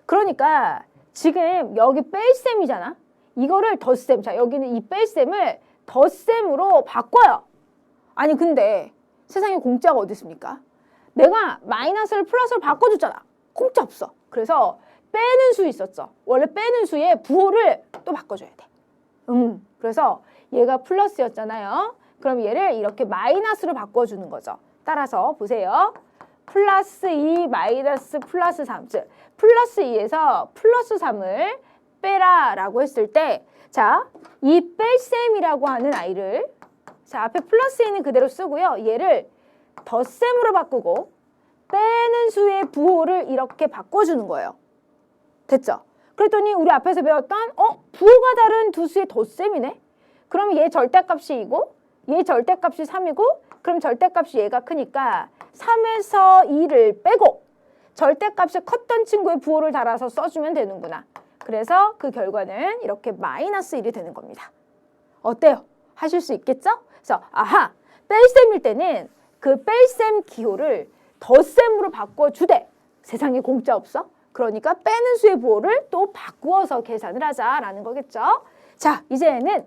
그러니까 지금 여기 뺄셈이잖아. 이거를 덧셈. 자, 여기는 이 뺄셈을 덧셈으로 바꿔요. 아니, 근데 세상에 공짜가 어디 있습니까? 내가 마이너스를 플러스로 바꿔줬잖아. 공짜 없어. 그래서 빼는 수 있었죠. 원래 빼는 수의 부호를 또 바꿔줘야 돼. 그래서 얘가 플러스였잖아요. 그럼 얘를 이렇게 마이너스로 바꿔주는 거죠. 따라서 보세요. 플러스 2 마이너스 플러스 3, 즉 플러스 2에서 플러스 3을 빼라 라고 했을 때, 자, 이 뺄셈이라고 하는 아이를, 자, 앞에 플러스 2는 그대로 쓰고요. 얘를 덧셈으로 바꾸고 빼는 수의 부호를 이렇게 바꿔주는 거예요. 됐죠? 그랬더니 우리 앞에서 배웠던 부호가 다른 두 수의 덧셈이네? 그럼 얘 절대값이 2고 얘 절대값이 3이고 그럼 절대값이 얘가 크니까 3에서 2를 빼고 절대값이 컸던 친구의 부호를 달아서 써주면 되는구나. 그래서 그 결과는 이렇게 마이너스 1이 되는 겁니다. 어때요? 하실 수 있겠죠? 그래서 아하! 뺄셈일 때는 그 뺄셈 기호를 덧셈으로 바꿔주되 세상에 공짜 없어? 그러니까 빼는 수의 부호를 또 바꾸어서 계산을 하자라는 거겠죠. 자, 이제는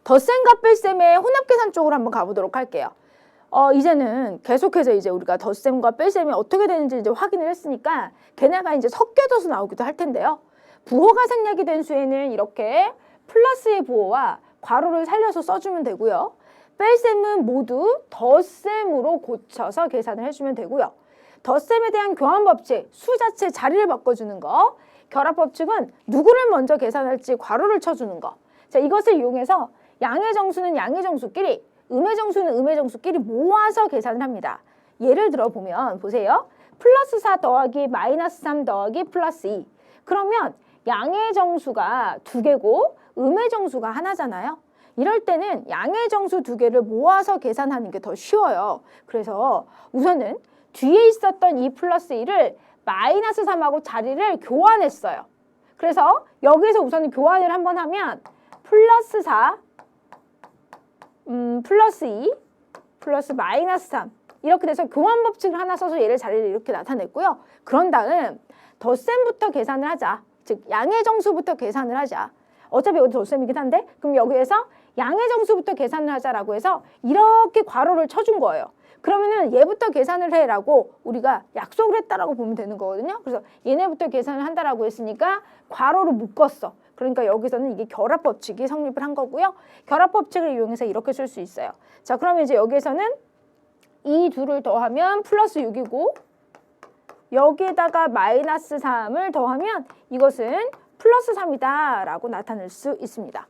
덧셈과 뺄셈의 혼합계산 쪽으로 한번 가보도록 할게요. 이제는 계속해서 이제 우리가 덧셈과 뺄셈이 어떻게 되는지 이제 확인을 했으니까 걔네가 이제 섞여져서 나오기도 할 텐데요. 부호가 생략이 된 수에는 이렇게 플러스의 부호와 괄호를 살려서 써주면 되고요. 뺄셈은 모두 덧셈으로 고쳐서 계산을 해주면 되고요. 덧셈에 대한 교환법칙, 수 자체 자리를 바꿔주는 거. 결합법칙은 누구를 먼저 계산할지 괄호를 쳐주는 거. 자, 이것을 이용해서 양의 정수는 양의 정수끼리, 음의 정수는 음의 정수끼리 모아서 계산을 합니다. 예를 들어 보면 보세요. 플러스 4 더하기 마이너스 3 더하기 플러스 2. 그러면 양의 정수가 2개고 음의 정수가 하나잖아요. 이럴 때는 양의 정수 2개를 모아서 계산하는 게 더 쉬워요. 그래서 우선은 뒤에 있었던 2 플러스 1을 마이너스 3하고 자리를 교환했어요. 그래서 여기서 우선 교환을 한번 하면 플러스 4 플러스 2 플러스 마이너스 3 이렇게 돼서 교환 법칙을 하나 써서 얘를 자리를 이렇게 나타냈고요. 그런 다음 덧셈부터 계산을 하자. 즉 양의 정수부터 계산을 하자. 어차피 여기 덧셈이긴 한데 그럼 여기에서 양의 정수부터 계산을 하자라고 해서 이렇게 괄호를 쳐준 거예요. 그러면은 얘부터 계산을 해라고 우리가 약속을 했다라고 보면 되는 거거든요. 그래서 얘네부터 계산을 한다라고 했으니까 괄호로 묶었어. 그러니까 여기서는 이게 결합법칙이 성립을 한 거고요. 결합법칙을 이용해서 이렇게 쓸 수 있어요. 자, 그러면 이제 여기에서는 이 둘을 더하면 플러스 6이고 여기에다가 마이너스 3을 더하면 이것은 플러스 3이다 라고 나타낼 수 있습니다.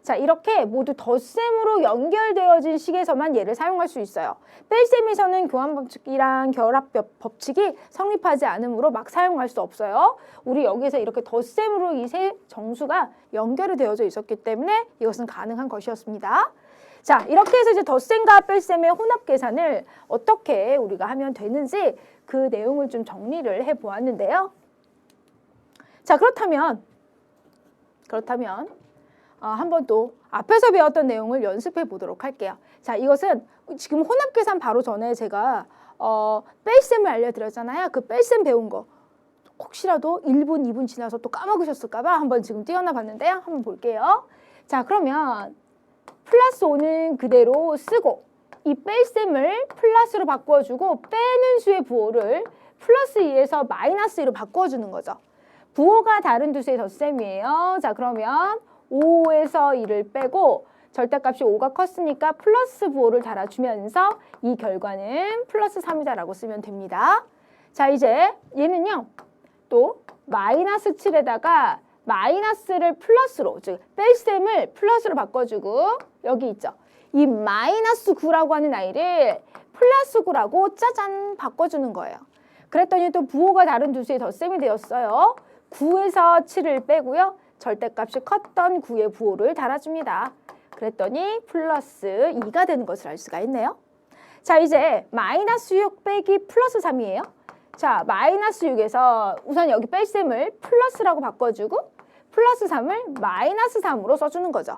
자, 이렇게 모두 덧셈으로 연결되어진 식에서만 얘를 사용할 수 있어요. 뺄셈에서는 교환법칙이랑 결합법칙이 성립하지 않으므로 막 사용할 수 없어요. 우리 여기서 이렇게 덧셈으로 이 세 정수가 연결이 되어져 있었기 때문에 이것은 가능한 것이었습니다. 자, 이렇게 해서 이제 덧셈과 뺄셈의 혼합 계산을 어떻게 우리가 하면 되는지 그 내용을 좀 정리를 해보았는데요. 자, 그렇다면 한번 또 앞에서 배웠던 내용을 연습해 보도록 할게요. 자, 이것은 지금 혼합 계산 바로 전에 제가 뺄셈을 알려드렸잖아요. 그 뺄셈 배운 거 혹시라도 1분, 2분 지나서 또 까먹으셨을까 봐 한번 지금 띄워놔 봤는데요. 한번 볼게요. 자, 그러면 플러스 5는 그대로 쓰고 이 뺄셈을 플러스로 바꿔주고 빼는 수의 부호를 플러스 2에서 마이너스 2로 바꿔주는 거죠. 부호가 다른 두 수의 덧셈이에요. 자, 그러면 5에서 2를 빼고 절대값이 5가 컸으니까 플러스 부호를 달아주면서 이 결과는 플러스 3이다라고 쓰면 됩니다. 자, 이제 얘는요. 또 마이너스 7에다가 마이너스를 플러스로, 즉 뺄셈을 플러스로 바꿔주고 여기 있죠. 이 마이너스 9라고 하는 아이를 플러스 9라고 짜잔 바꿔주는 거예요. 그랬더니 또 부호가 다른 두 수의 덧셈이 되었어요. 9에서 7을 빼고요. 절대값이 컸던 9의 부호를 달아줍니다. 그랬더니 플러스 2가 되는 것을 알 수가 있네요. 자, 이제 마이너스 6 빼기 플러스 3이에요. 자, 마이너스 6에서 우선 여기 뺄셈을 플러스라고 바꿔주고 플러스 3을 마이너스 3으로 써주는 거죠.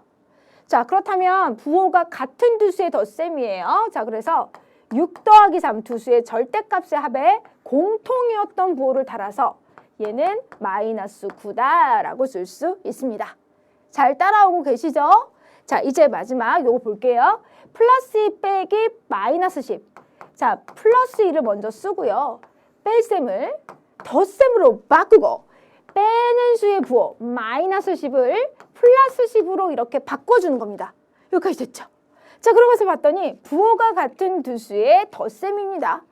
자, 그렇다면 부호가 같은 두 수의 덧셈이에요. 자, 그래서 6 더하기 3 두 수의 절대값의 합에 공통이었던 부호를 달아서 얘는 마이너스 9다라고 쓸 수 있습니다. 잘 따라오고 계시죠? 자, 이제 마지막 요거 볼게요. 플러스 2 빼기 마이너스 10. 자, 플러스 2를 먼저 쓰고요. 뺄셈을 덧셈으로 바꾸고 빼는 수의 부호 마이너스 10을 플러스 10으로 이렇게 바꿔주는 겁니다. 여기까지 됐죠? 자, 그러고서 봤더니 부호가 같은 두 수의 덧셈입니다.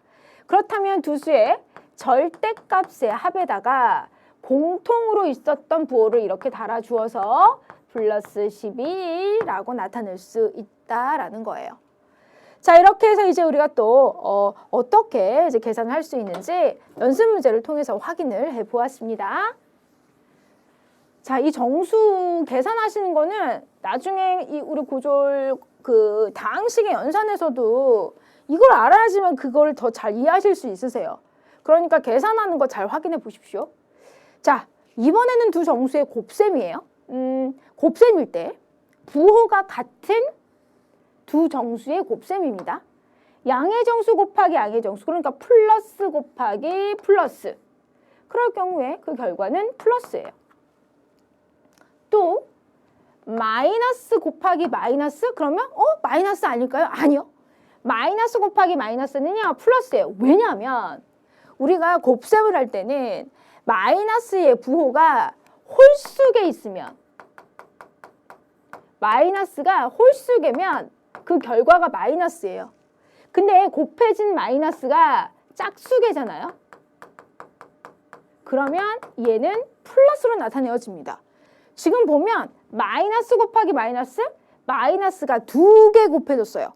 그렇다면 두 수의 절대값의 합에다가 공통으로 있었던 부호를 이렇게 달아주어서 플러스 12라고 나타낼 수 있다라는 거예요. 자, 이렇게 해서 이제 우리가 또 어떻게 이제 계산을 할 수 있는지 연습 문제를 통해서 확인을 해 보았습니다. 자, 이 정수 계산하시는 거는 나중에 이 우리 고졸 그 다항식의 연산에서도 이걸 알아야지만 그걸 더 잘 이해하실 수 있으세요. 그러니까 계산하는 거 잘 확인해 보십시오. 자, 이번에는 두 정수의 곱셈이에요. 곱셈일 때 부호가 같은 두 정수의 곱셈입니다. 양의 정수 곱하기 양의 정수, 그러니까 플러스 곱하기 플러스. 그럴 경우에 그 결과는 플러스예요. 또 마이너스 곱하기 마이너스, 그러면 마이너스 아닐까요? 아니요. 마이너스 곱하기 마이너스는요 플러스예요. 왜냐하면 우리가 곱셈을 할 때는 마이너스의 부호가 홀수게 있으면, 마이너스가 홀수계면 그 결과가 마이너스예요. 근데 곱해진 마이너스가 짝수계잖아요. 그러면 얘는 플러스로 나타내어집니다. 지금 보면 마이너스 곱하기 마이너스, 마이너스가 2개 곱해졌어요.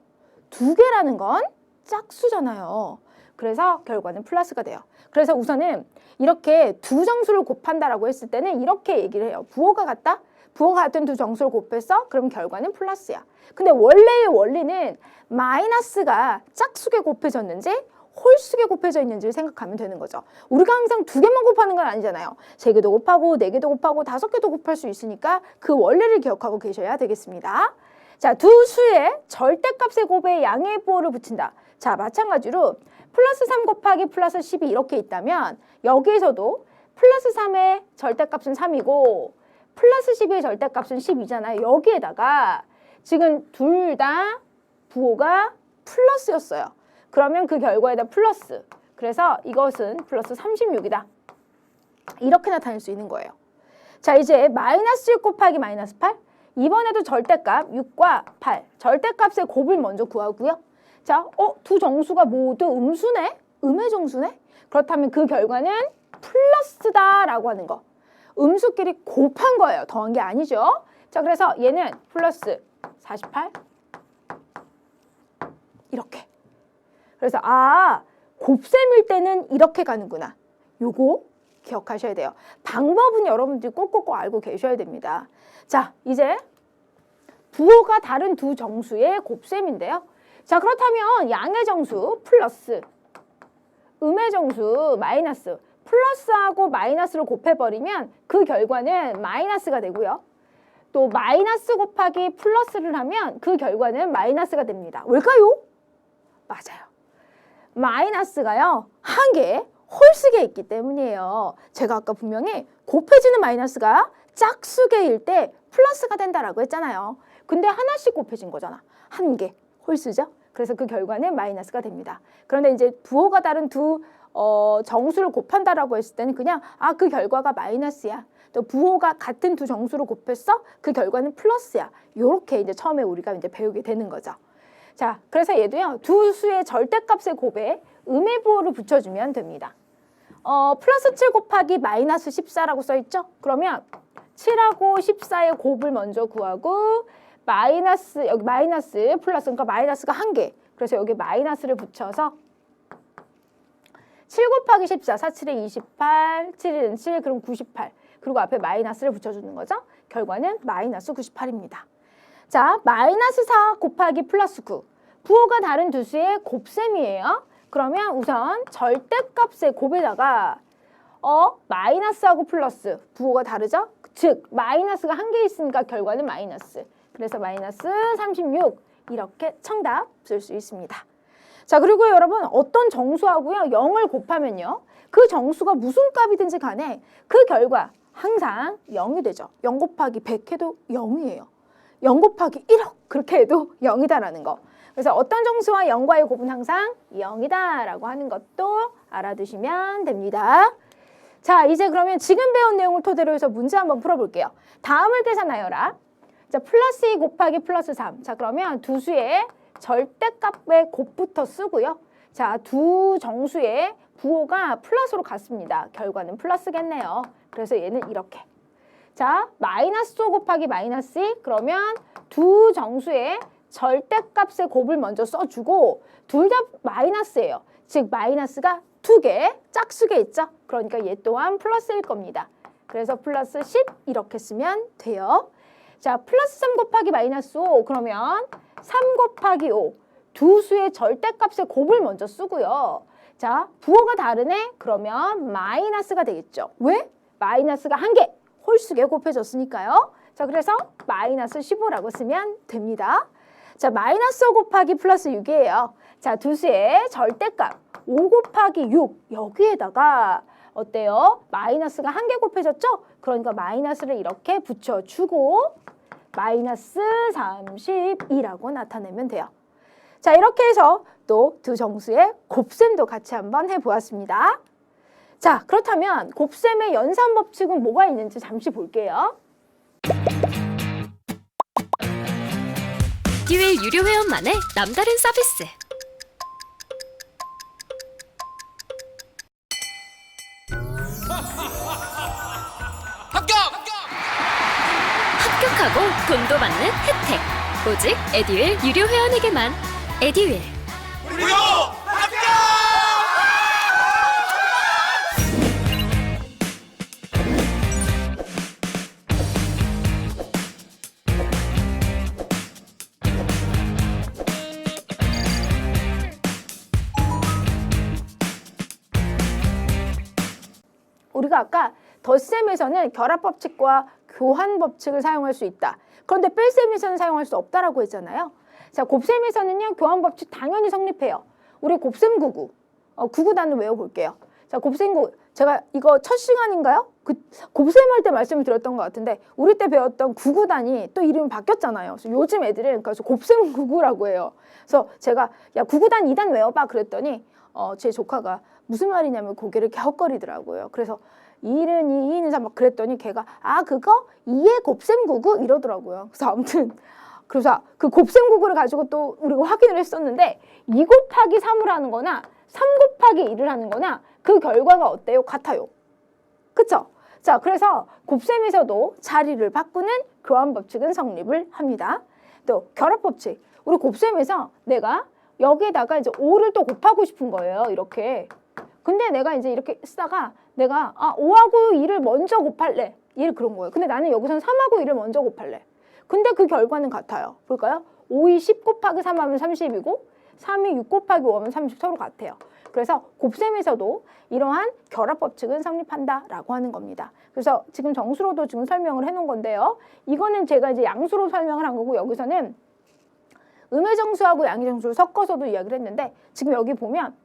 2개라는 건 짝수잖아요. 그래서 결과는 플러스가 돼요. 그래서 우선은 이렇게 두 정수를 곱한다라고 했을 때는 이렇게 얘기를 해요. 부호가 같다? 부호가 같은 두 정수를 곱했어? 그럼 결과는 플러스야. 근데 원래의 원리는 마이너스가 짝수게 곱해졌는지 홀수게 곱해져 있는지를 생각하면 되는 거죠. 우리가 항상 2개만 곱하는 건 아니잖아요. 3개도 곱하고 4개도 곱하고 5개도 곱할 수 있으니까 그 원리를 기억하고 계셔야 되겠습니다. 자, 두 수의 절대값의 곱에 양의 부호를 붙인다. 자, 마찬가지로 플러스 3 곱하기 플러스 10이 이렇게 있다면 여기에서도 플러스 3의 절대값은 3이고 플러스 10의 절대값은 10이잖아요. 여기에다가 지금 둘 다 부호가 플러스였어요. 그러면 그 결과에다 플러스. 그래서 이것은 플러스 36이다. 이렇게 나타낼 수 있는 거예요. 자, 이제 마이너스 6 곱하기 마이너스 8. 이번에도 절대값 6과 8. 절대값의 곱을 먼저 구하고요. 자, 두 정수가 모두 음수네? 음의 정수네? 그렇다면 그 결과는 플러스다라고 하는 거. 음수끼리 곱한 거예요. 더한 게 아니죠. 자, 그래서 얘는 플러스 48. 이렇게. 그래서 곱셈일 때는 이렇게 가는구나. 요거 기억하셔야 돼요. 방법은 여러분들이 꼭꼭 알고 계셔야 됩니다. 자, 이제 부호가 다른 두 정수의 곱셈인데요. 자, 그렇다면 양의 정수 플러스, 음의 정수 마이너스, 플러스하고 마이너스를 곱해버리면 그 결과는 마이너스가 되고요. 또 마이너스 곱하기 플러스를 하면 그 결과는 마이너스가 됩니다. 왜일까요? 맞아요. 마이너스가요, 한 개 홀수계에 있기 때문이에요. 제가 아까 분명히 곱해지는 마이너스가 짝수계일 때 플러스가 된다라고 했잖아요. 근데 하나씩 곱해진 거잖아. 한 개 홀수죠. 그래서 그 결과는 마이너스가 됩니다. 그런데 이제 부호가 다른 두 정수를 곱한다라고 했을 때는 그냥 그 결과가 마이너스야. 또 부호가 같은 두 정수를 곱했어? 그 결과는 플러스야. 요렇게 이제 처음에 우리가 이제 배우게 되는 거죠. 자, 그래서 얘도요, 두 수의 절대값의 곱에 음의 부호를 붙여주면 됩니다. 플러스 7 곱하기 마이너스 14라고 써있죠? 그러면 7하고 14의 곱을 먼저 구하고 마이너스, 여기 마이너스 플러스, 그러니까 마이너스가 한 개. 그래서 여기 마이너스를 붙여서 7 곱하기 14, 4, 7에 28, 7은 7, 그럼 98. 그리고 앞에 마이너스를 붙여주는 거죠. 결과는 마이너스 98입니다. 자, 마이너스 4 곱하기 플러스 9. 부호가 다른 두 수의 곱셈이에요. 그러면 우선 절대값의 곱에다가 마이너스하고 플러스, 부호가 다르죠? 즉, 마이너스가 한 개 있으니까 결과는 마이너스. 그래서 마이너스 36 이렇게 정답 쓸 수 있습니다. 자, 그리고 여러분 어떤 정수하고요 0을 곱하면요 그 정수가 무슨 값이든지 간에 그 결과 항상 0이 되죠. 0 곱하기 100 해도 0이에요. 0 곱하기 1억 그렇게 해도 0이다라는 거. 그래서 어떤 정수와 0과의 곱은 항상 0이다라고 하는 것도 알아두시면 됩니다. 자, 이제 그러면 지금 배운 내용을 토대로 해서 문제 한번 풀어볼게요. 다음을 계산하여라. 자, 플러스 2 곱하기 플러스 3. 자, 그러면 두 수의 절대값의 곱부터 쓰고요. 자, 두 정수의 부호가 플러스로 같습니다. 결과는 플러스겠네요. 그래서 얘는 이렇게. 자, 마이너스 5 곱하기 마이너스 2. 그러면 두 정수의 절대값의 곱을 먼저 써주고 둘 다 마이너스예요. 즉 마이너스가 2개, 짝수개 있죠? 그러니까 얘 또한 플러스일 겁니다. 그래서 플러스 10 이렇게 쓰면 돼요. 자, 플러스 3 곱하기 마이너스 5. 그러면 3 곱하기 5. 두 수의 절대값의 곱을 먼저 쓰고요. 자, 부호가 다르네? 그러면 마이너스가 되겠죠. 왜? 마이너스가 한 개, 홀수개 곱해졌으니까요. 자, 그래서 마이너스 15라고 쓰면 됩니다. 자, 마이너스 5 곱하기 플러스 6이에요. 자, 두 수의 절대값 5 곱하기 6 여기에다가 어때요? 마이너스가 한 개 곱해졌죠? 그러니까 마이너스를 이렇게 붙여주고 마이너스 32라고 나타내면 돼요. 자, 이렇게 해서 또 두 정수의 곱셈도 같이 한번 해보았습니다. 자, 그렇다면 곱셈의 연산법칙은 뭐가 있는지 잠시 볼게요. 에듀윌 유료 회원만의 남다른 서비스. 합격하고 돈도 받는 혜택. 오직 에듀윌 유료 회원에게만. 에듀윌. 무료 합격! 우리가 아까 덧셈에서는 결합법칙과 교환법칙을 사용할 수 있다. 그런데 뺄셈에서는 사용할 수 없다라고 했잖아요. 자, 곱셈에서는요, 교환법칙 당연히 성립해요. 우리 곱셈 구구, 구구단을 외워볼게요. 자, 곱셈 구구, 제가 이거 첫 시간인가요? 곱셈할 때 말씀을 드렸던 것 같은데 우리 때 배웠던 구구단이 또 이름이 바뀌었잖아요. 그래서 요즘 애들은 그래서 곱셈 구구라고 해요. 그래서 제가 야, 구구단 2단 외워봐 그랬더니 제 조카가 무슨 말이냐면 고개를 갸웃거리더라고요. 그래서 2는 2, 2는 3 막 그랬더니 걔가 그거 2의 곱셈 구구 이러더라고요. 그래서 아무튼 그래서 그 곱셈 구구를 가지고 또 우리가 확인을 했었는데 2 곱하기 3을 하는 거나 3 곱하기 2를 하는 거나 그 결과가 어때요? 같아요. 그쵸? 자, 그래서 곱셈에서도 자리를 바꾸는 교환법칙은 성립을 합니다. 또 결합법칙. 우리 곱셈에서 내가 여기에다가 이제 5를 또 곱하고 싶은 거예요. 이렇게. 근데 내가 이제 이렇게 쓰다가 내가 5하고 2를 먼저 곱할래. 그런 거예요. 근데 나는 여기서는 3하고 2를 먼저 곱할래. 근데 그 결과는 같아요. 볼까요? 5이 10 곱하기 3 하면 30이고 3이 6 곱하기 5 하면 30 서로 같아요. 그래서 곱셈에서도 이러한 결합법칙은 성립한다라고 하는 겁니다. 그래서 지금 정수로도 지금 설명을 해놓은 건데요. 이거는 제가 이제 양수로 설명을 한 거고 여기서는 음의정수하고 양의정수를 섞어서도 이야기를 했는데 지금 여기 보면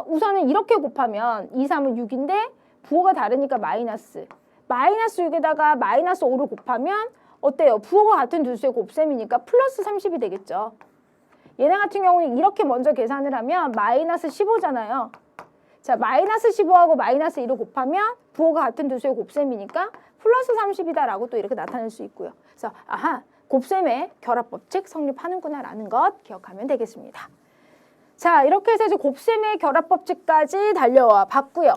우선은 이렇게 곱하면 2, 3은 6인데 부호가 다르니까 마이너스 6에다가 마이너스 5를 곱하면 어때요? 부호가 같은 두 수의 곱셈이니까 플러스 30이 되겠죠. 얘네 같은 경우는 이렇게 먼저 계산을 하면 마이너스 15잖아요. 자, 마이너스 15하고 마이너스 2를 곱하면 부호가 같은 두 수의 곱셈이니까 플러스 30이다라고 또 이렇게 나타낼 수 있고요. 그래서 곱셈의 결합법칙 성립하는구나 라는 것 기억하면 되겠습니다. 자, 이렇게 해서 이제 곱셈의 결합법칙까지 달려와 봤고요.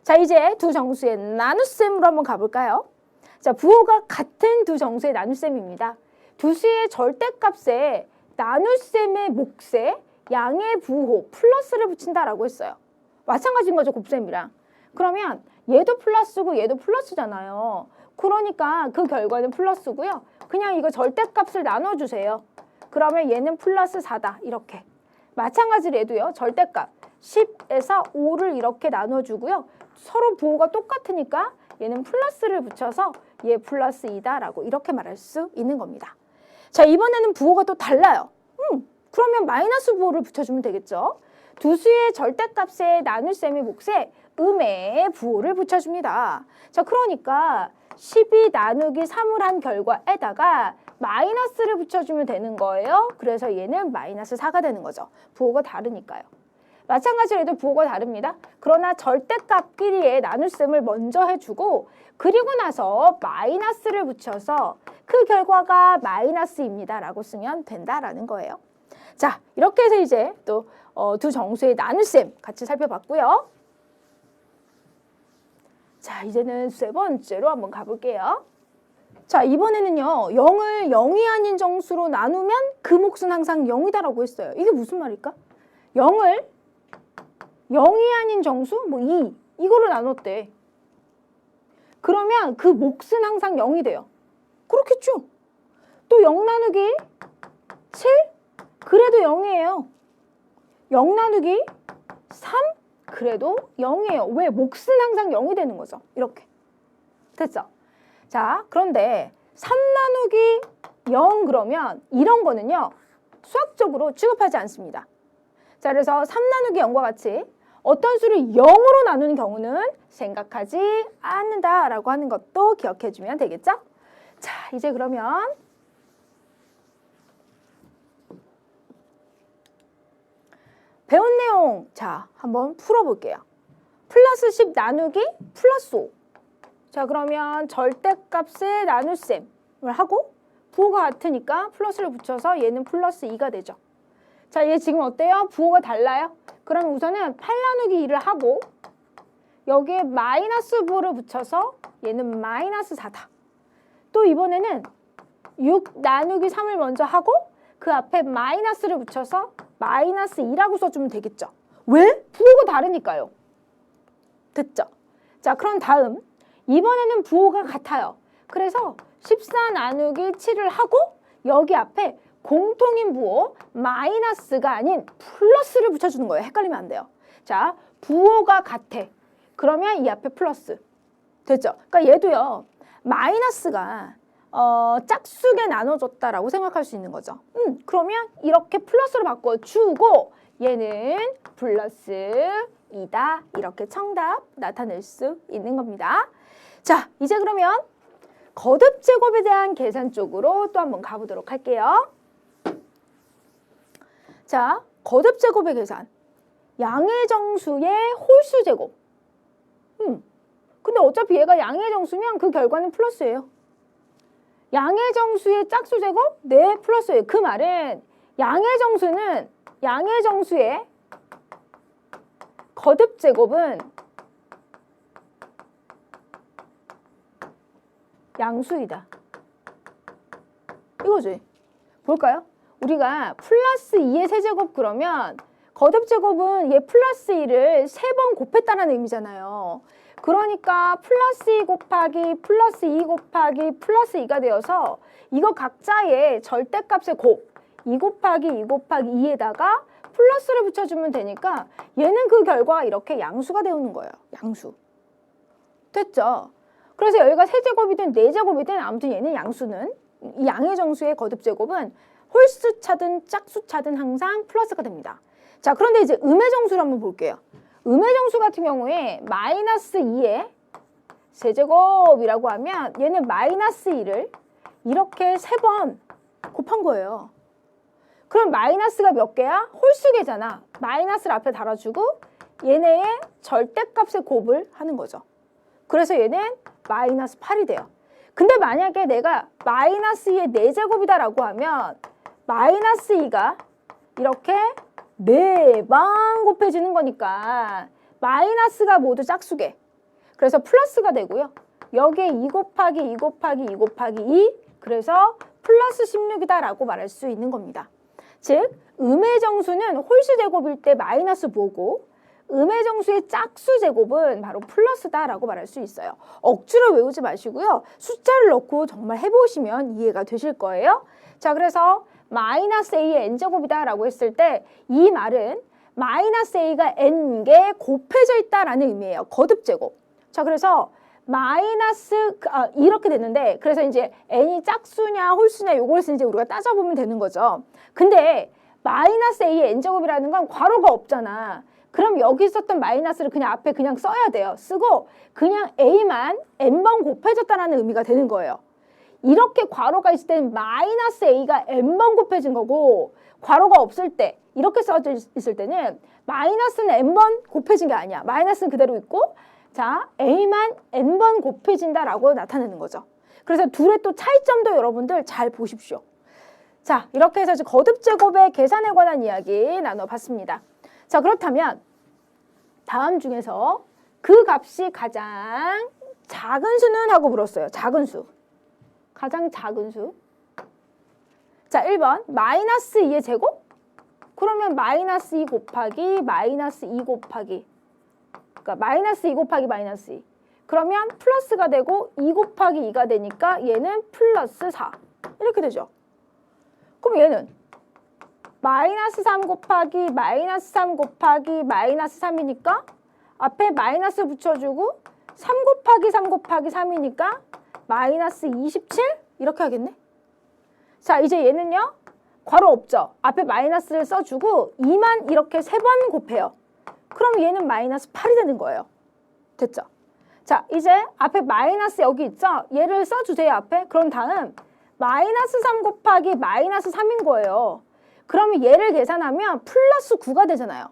자, 이제 두 정수의 나눗셈으로 한번 가볼까요? 자, 부호가 같은 두 정수의 나눗셈입니다. 두 수의 절대값에 나눗셈의 몫에 양의 부호 플러스를 붙인다라고 했어요. 마찬가지인 거죠, 곱셈이랑. 그러면 얘도 플러스고 얘도 플러스잖아요. 그러니까 그 결과는 플러스고요. 그냥 이거 절대값을 나눠주세요. 그러면 얘는 플러스 4다, 이렇게. 마찬가지로 얘도요, 절대값 10에서 5를 이렇게 나눠주고요. 서로 부호가 똑같으니까 얘는 플러스를 붙여서 얘 플러스 2다라고 이렇게 말할 수 있는 겁니다. 자, 이번에는 부호가 또 달라요. 그러면 마이너스 부호를 붙여주면 되겠죠. 두 수의 절대값의 나눗셈의 몫에 음의 부호를 붙여줍니다. 자, 그러니까 12 나누기 3을 한 결과에다가 마이너스를 붙여주면 되는 거예요. 그래서 얘는 마이너스 4가 되는 거죠. 부호가 다르니까요. 마찬가지로 얘도 부호가 다릅니다. 그러나 절대값끼리의 나눗셈을 먼저 해주고 그리고 나서 마이너스를 붙여서 그 결과가 마이너스입니다 라고 쓰면 된다라는 거예요. 자, 이렇게 해서 이제 또 두 정수의 나눗셈 같이 살펴봤고요. 자, 이제는 세 번째로 한번 가볼게요. 자, 이번에는요. 0을 0이 아닌 정수로 나누면 그 몫은 항상 0이다라고 했어요. 이게 무슨 말일까? 0을 0이 아닌 정수, 뭐 2, 이거로 나눴대. 그러면 그 몫은 항상 0이 돼요. 그렇겠죠? 또 0 나누기 7? 그래도 0이에요. 0 나누기 3? 그래도 0이에요. 왜? 몫은 항상 0이 되는 거죠. 이렇게. 됐죠? 자, 그런데 3 나누기 0 그러면 이런 거는요. 수학적으로 취급하지 않습니다. 자, 그래서 3 나누기 0과 같이 어떤 수를 0으로 나누는 경우는 생각하지 않는다라고 하는 것도 기억해 주면 되겠죠? 자, 이제 그러면 배운 내용 자 한번 풀어볼게요. 플러스 10 나누기 플러스 5. 자, 그러면 절대값의 나눗셈을 하고 부호가 같으니까 플러스를 붙여서 얘는 플러스 2가 되죠. 자, 얘 지금 어때요? 부호가 달라요? 그럼 우선은 8 나누기 2를 하고 여기에 마이너스 부호를 붙여서 얘는 마이너스 4다. 또 이번에는 6 나누기 3을 먼저 하고 그 앞에 마이너스를 붙여서 마이너스 2라고 써주면 되겠죠. 왜? 부호가 다르니까요. 됐죠? 자, 그럼 다음 이번에는 부호가 같아요. 그래서 14 나누기 7을 하고 여기 앞에 공통인 부호 마이너스가 아닌 플러스를 붙여주는 거예요. 헷갈리면 안 돼요. 자, 부호가 같아. 그러면 이 앞에 플러스. 됐죠? 그러니까 얘도요. 마이너스가 짝수게 나눠졌다라고 생각할 수 있는 거죠. 그러면 이렇게 플러스로 바꿔주고 얘는 플러스 2다. 이렇게 정답 나타낼 수 있는 겁니다. 자, 이제 그러면 거듭 제곱에 대한 계산 쪽으로 또 한번 가보도록 할게요. 자, 거듭 제곱의 계산. 양의 정수의 홀수 제곱. 근데 어차피 얘가 양의 정수면 그 결과는 플러스예요. 양의 정수의 짝수 제곱? 네, 플러스예요. 그 말은 양의 정수는 양의 정수의 거듭 제곱은 양수이다. 이거지. 볼까요? 우리가 플러스 2의 세제곱 그러면 거듭 제곱은 얘 플러스 2를 3번 곱했다는 의미잖아요. 그러니까 플러스 2 곱하기 플러스 2 곱하기 플러스 2가 되어서 이거 각자의 절대값의 곱 2 곱하기 2 곱하기 2에다가 플러스를 붙여주면 되니까 얘는 그 결과 이렇게 양수가 되는 거예요. 양수. 됐죠? 그래서 여기가 세제곱이든 네제곱이든 아무튼 얘는 양수는 이 양의 정수의 거듭 제곱은 홀수차든 짝수차든 항상 플러스가 됩니다. 자, 그런데 이제 음의 정수를 한번 볼게요. 음의 정수 같은 경우에 마이너스 2의 세제곱이라고 하면 얘는 마이너스 2를 이렇게 3번 곱한 거예요. 그럼 마이너스가 몇 개야? 홀수개잖아. 마이너스를 앞에 달아주고 얘네의 절대값의 곱을 하는 거죠. 그래서 얘는 마이너스 8이 돼요. 근데 만약에 내가 마이너스 2의 4제곱이다라고 하면 마이너스 2가 이렇게 4번 곱해지는 거니까 마이너스가 모두 짝수개. 그래서 플러스가 되고요. 여기에 2 곱하기 2 곱하기 2 곱하기 2 그래서 플러스 16이다라고 말할 수 있는 겁니다. 즉 음의 정수는 홀수 제곱일 때 마이너스 부호고 음의 정수의 짝수 제곱은 바로 플러스다라고 말할 수 있어요. 억지로 외우지 마시고요. 숫자를 넣고 정말 해보시면 이해가 되실 거예요. 자, 그래서 마이너스 a의 n제곱이다라고 했을 때 이 말은 마이너스 a가 n개 곱해져 있다라는 의미예요. 거듭 제곱. 자, 그래서 마이너스 이렇게 되는데 그래서 이제 n이 짝수냐 홀수냐 요걸 이제 우리가 따져보면 되는 거죠. 근데 마이너스 a의 n제곱이라는 건 괄호가 없잖아. 그럼 여기 있었던 마이너스를 그냥 앞에 그냥 써야 돼요. 쓰고 그냥 a만 n번 곱해졌다라는 의미가 되는 거예요. 이렇게 괄호가 있을 때는 마이너스 a가 n번 곱해진 거고 괄호가 없을 때 이렇게 써져 있을 때는 마이너스는 n번 곱해진 게 아니야. 마이너스는 그대로 있고 자 a만 n번 곱해진다라고 나타내는 거죠. 그래서 둘의 또 차이점도 여러분들 잘 보십시오. 자 이렇게 해서 거듭 제곱의 계산에 관한 이야기 나눠봤습니다. 자 그렇다면 다음 중에서 그 값이 가장 작은 수는 하고 물었어요. 작은 수. 가장 작은 수. 자 1번 마이너스 2의 제곱? 그러면 마이너스 2 곱하기 마이너스 2 곱하기 그러니까 마이너스 2 곱하기 마이너스 2 그러면 플러스가 되고 2 곱하기 2가 되니까 얘는 플러스 4 이렇게 되죠. 그럼 얘는 마이너스 3 곱하기 마이너스 3 곱하기 마이너스 3이니까 앞에 마이너스 붙여주고 3 곱하기 3 곱하기 3이니까 마이너스 27 이렇게 하겠네. 자 이제 얘는요 괄호 없죠. 앞에 마이너스를 써주고 2만 이렇게 3번 곱해요. 그럼 얘는 마이너스 8이 되는 거예요. 됐죠? 자 이제 앞에 마이너스 여기 있죠? 얘를 써주세요 앞에. 그런 다음 마이너스 3 곱하기 마이너스 3인 거예요. 그러면 얘를 계산하면 플러스 9가 되잖아요.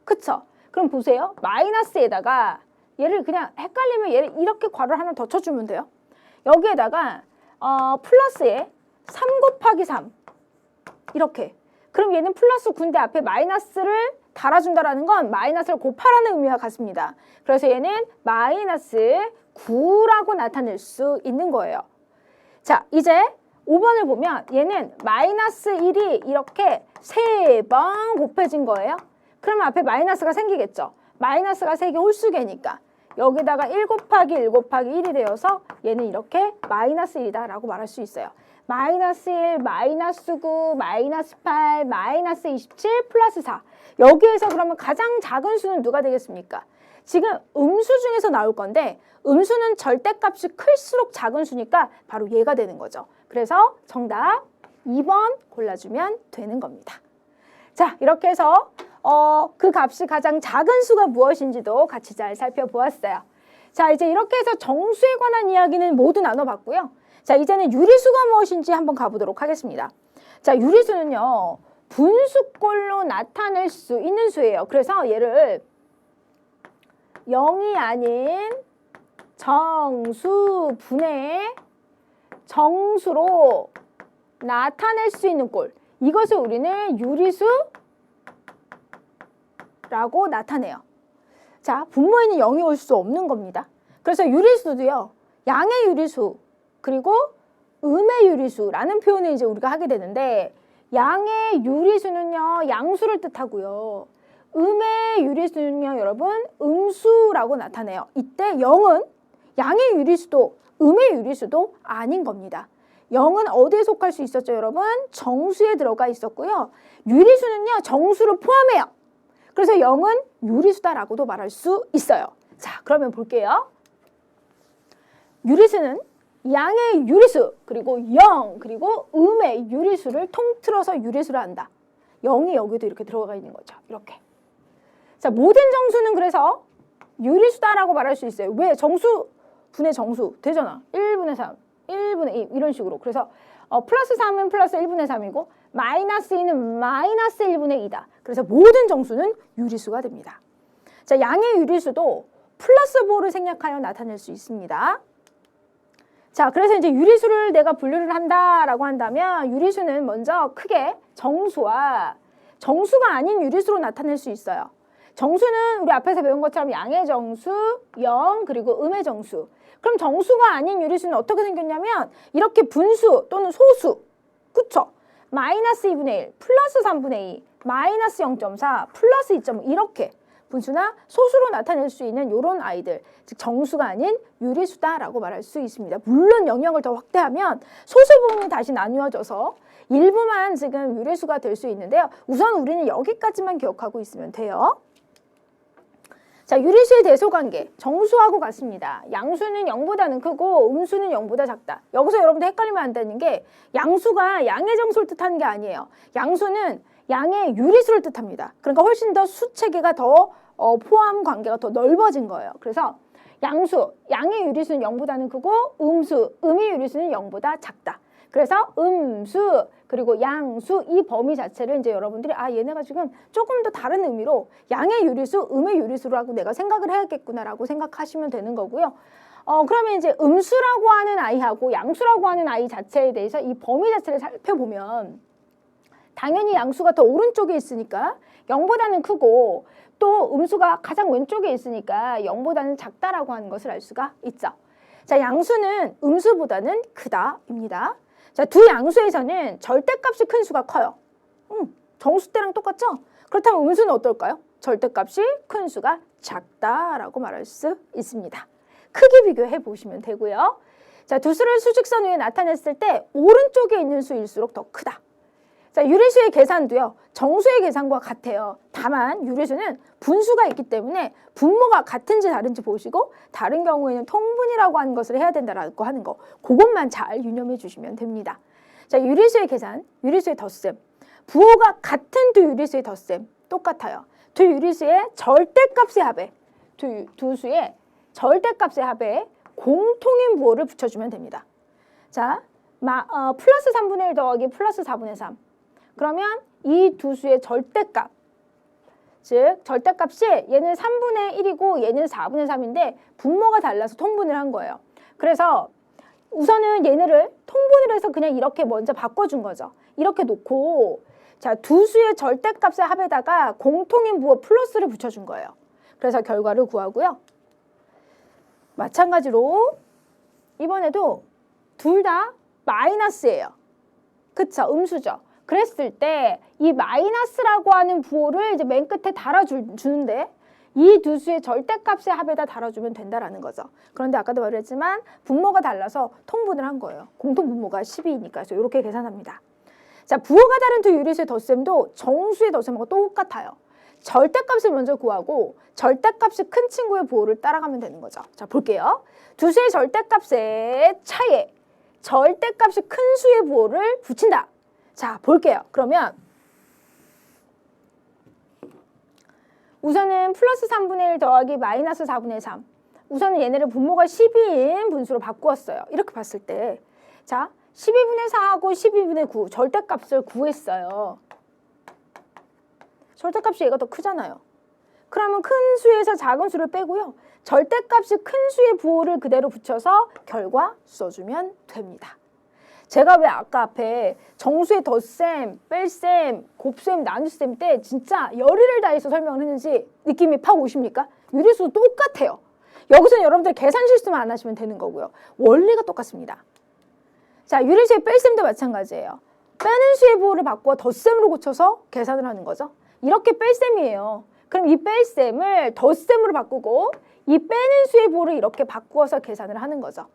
그쵸? 그럼 보세요. 마이너스에다가 얘를 그냥 헷갈리면 얘를 이렇게 괄호를 하나 더 쳐주면 돼요. 여기에다가 플러스에 3 곱하기 3 이렇게. 그럼 얘는 플러스 9인데 앞에 마이너스를 달아준다라는 건 마이너스를 곱하라는 의미와 같습니다. 그래서 얘는 마이너스 9라고 나타낼 수 있는 거예요. 자, 이제 5번을 보면 얘는 마이너스 1이 이렇게 3번 곱해진 거예요. 그러면 앞에 마이너스가 생기겠죠. 마이너스가 3개 홀수계니까 여기다가 1 곱하기 1 곱하기 1이 되어서 얘는 이렇게 마이너스 1이다 라고 말할 수 있어요. 마이너스 1, 마이너스 9, 마이너스 8, 마이너스 27, 플러스 4. 여기에서 그러면 가장 작은 수는 누가 되겠습니까? 지금 음수 중에서 나올 건데 음수는 절대값이 클수록 작은 수니까 바로 얘가 되는 거죠. 그래서 정답 2번 골라주면 되는 겁니다. 자, 이렇게 해서 그 값이 가장 작은 수가 무엇인지도 같이 잘 살펴보았어요. 자, 이제 이렇게 해서 정수에 관한 이야기는 모두 나눠봤고요. 자, 이제는 유리수가 무엇인지 한번 가보도록 하겠습니다. 자, 유리수는요, 분수꼴로 나타낼 수 있는 수예요. 그래서 얘를 0이 아닌 정수분의 정수로 나타낼 수 있는 꼴. 이것을 우리는 유리수라고 나타내요. 자, 분모에는 0이 올 수 없는 겁니다. 그래서 유리수도요, 양의 유리수 그리고 음의 유리수라는 표현을 이제 우리가 하게 되는데 양의 유리수는요, 양수를 뜻하고요. 음의 유리수는요, 여러분, 음수라고 나타내요. 이때 0은 양의 유리수도 음의 유리수도 아닌 겁니다. 0은 어디에 속할 수 있었죠, 여러분? 정수에 들어가 있었고요. 유리수는요, 정수를 포함해요. 그래서 0은 유리수다라고도 말할 수 있어요. 자, 그러면 볼게요. 유리수는 양의 유리수, 그리고 0, 그리고 음의 유리수를 통틀어서 유리수를 한다. 0이 여기도 이렇게 들어가 있는 거죠. 이렇게. 자, 모든 정수는 그래서 유리수다라고 말할 수 있어요. 왜? 정수 분의 정수 되잖아. 1분의 3, 1분의 2 이런 식으로. 그래서 플러스 3은 플러스 1분의 3이고 마이너스 2는 마이너스 1분의 2다. 그래서 모든 정수는 유리수가 됩니다. 자, 양의 유리수도 플러스 보를 생략하여 나타낼 수 있습니다. 자, 그래서 이제 유리수를 내가 분류를 한다라고 한다면 유리수는 먼저 크게 정수와 정수가 아닌 유리수로 나타낼 수 있어요. 정수는 우리 앞에서 배운 것처럼 양의 정수, 0, 그리고 음의 정수. 그럼 정수가 아닌 유리수는 어떻게 생겼냐면 이렇게 분수 또는 소수, 그쵸? 마이너스 2분의 1, 플러스 3분의 2, 마이너스 0.4, 플러스 2.5 이렇게 분수나 소수로 나타낼 수 있는 이런 아이들, 즉 정수가 아닌 유리수다라고 말할 수 있습니다. 물론 영역을 더 확대하면 소수 부분이 다시 나누어져서 일부만 지금 유리수가 될 수 있는데요. 우선 우리는 여기까지만 기억하고 있으면 돼요. 자, 유리수의 대소관계, 정수하고 같습니다. 양수는 0보다는 크고 음수는 0보다 작다. 여기서 여러분들 헷갈리면 안 되는 게 양수가 양의 정수를 뜻하는 게 아니에요. 양수는 양의 유리수를 뜻합니다. 그러니까 훨씬 더 수체계가 더 포함 관계가 더 넓어진 거예요. 그래서 양수, 양의 유리수는 0보다는 크고 음수, 음의 유리수는 0보다 작다. 그래서 음수 그리고 양수 이 범위 자체를 이제 여러분들이 얘네가 지금 조금 더 다른 의미로 양의 유리수, 음의 유리수라고 내가 생각을 해야겠구나라고 생각하시면 되는 거고요. 그러면 이제 음수라고 하는 아이하고 양수라고 하는 아이 자체에 대해서 이 범위 자체를 살펴보면 당연히 양수가 더 오른쪽에 있으니까 0보다는 크고 또 음수가 가장 왼쪽에 있으니까 0보다는 작다라고 하는 것을 알 수가 있죠. 자, 양수는 음수보다는 크다입니다. 자, 두 양수에서는 절대값이 큰 수가 커요. 정수 때랑 똑같죠? 그렇다면 음수는 어떨까요? 절대값이 큰 수가 작다라고 말할 수 있습니다. 크기 비교해 보시면 되고요. 자, 두 수를 수직선 위에 나타냈을 때 오른쪽에 있는 수일수록 더 크다. 자, 유리수의 계산도요. 정수의 계산과 같아요. 다만 유리수는 분수가 있기 때문에 분모가 같은지 다른지 보시고 다른 경우에는 통분이라고 하는 것을 해야 된다라고 하는 거 그것만 잘 유념해 주시면 됩니다. 자, 유리수의 계산, 유리수의 덧셈. 부호가 같은 두 유리수의 덧셈 똑같아요. 두 유리수의 절대값의 합에 두 수의 절대값의 합에 공통인 부호를 붙여주면 됩니다. 자, 플러스 3분의 1 더하기 플러스 4분의 3. 그러면 이 두 수의 절대값, 즉 절대값이 얘는 3분의 1이고 얘는 4분의 3인데 분모가 달라서 통분을 한 거예요. 그래서 우선은 얘네를 통분을 해서 그냥 이렇게 먼저 바꿔준 거죠. 이렇게 놓고 자, 두 수의 절대값의 합에다가 공통인 부호 플러스를 붙여준 거예요. 그래서 결과를 구하고요. 마찬가지로 이번에도 둘 다 마이너스예요. 그쵸? 음수죠. 그랬을 때 이 마이너스라고 하는 부호를 이제 맨 끝에 달아주는데 이 두 수의 절대값의 합에다 달아주면 된다라는 거죠. 그런데 아까도 말했지만 분모가 달라서 통분을 한 거예요. 공통 분모가 12니까 그래서 이렇게 계산합니다. 자, 부호가 다른 두 유리수의 덧셈도 정수의 덧셈하고 똑같아요. 절대값을 먼저 구하고 절대값이 큰 친구의 부호를 따라가면 되는 거죠. 자, 볼게요. 두 수의 절대값의 차이에 절대값이 큰 수의 부호를 붙인다. 자, 볼게요. 그러면 우선은 플러스 3분의 1 더하기 마이너스 4분의 3. 우선은 얘네를 분모가 12인 분수로 바꾸었어요. 이렇게 봤을 때 자, 12분의 4하고 12분의 9 절대값을 구했어요. 절대값이 얘가 더 크잖아요. 그러면 큰 수에서 작은 수를 빼고요. 절대값이 큰 수의 부호를 그대로 붙여서 결과 써주면 됩니다. 제가 왜 아까 앞에 정수의 덧셈, 뺄셈, 곱셈, 나눗셈 때 진짜 열의를 다해서 설명을 했는지 느낌이 팍 오십니까? 유리수도 똑같아요. 여기서는 여러분들 계산 실수만 안 하시면 되는 거고요. 원리가 똑같습니다. 자, 유리수의 뺄셈도 마찬가지예요. 빼는 수의 부호를 바꿔 덧셈으로 고쳐서 계산을 하는 거죠. 이렇게 뺄셈이에요. 그럼 이 뺄셈을 덧셈으로 바꾸고 이 빼는 수의 부호를 이렇게 바꾸어서 계산을 하는 거죠.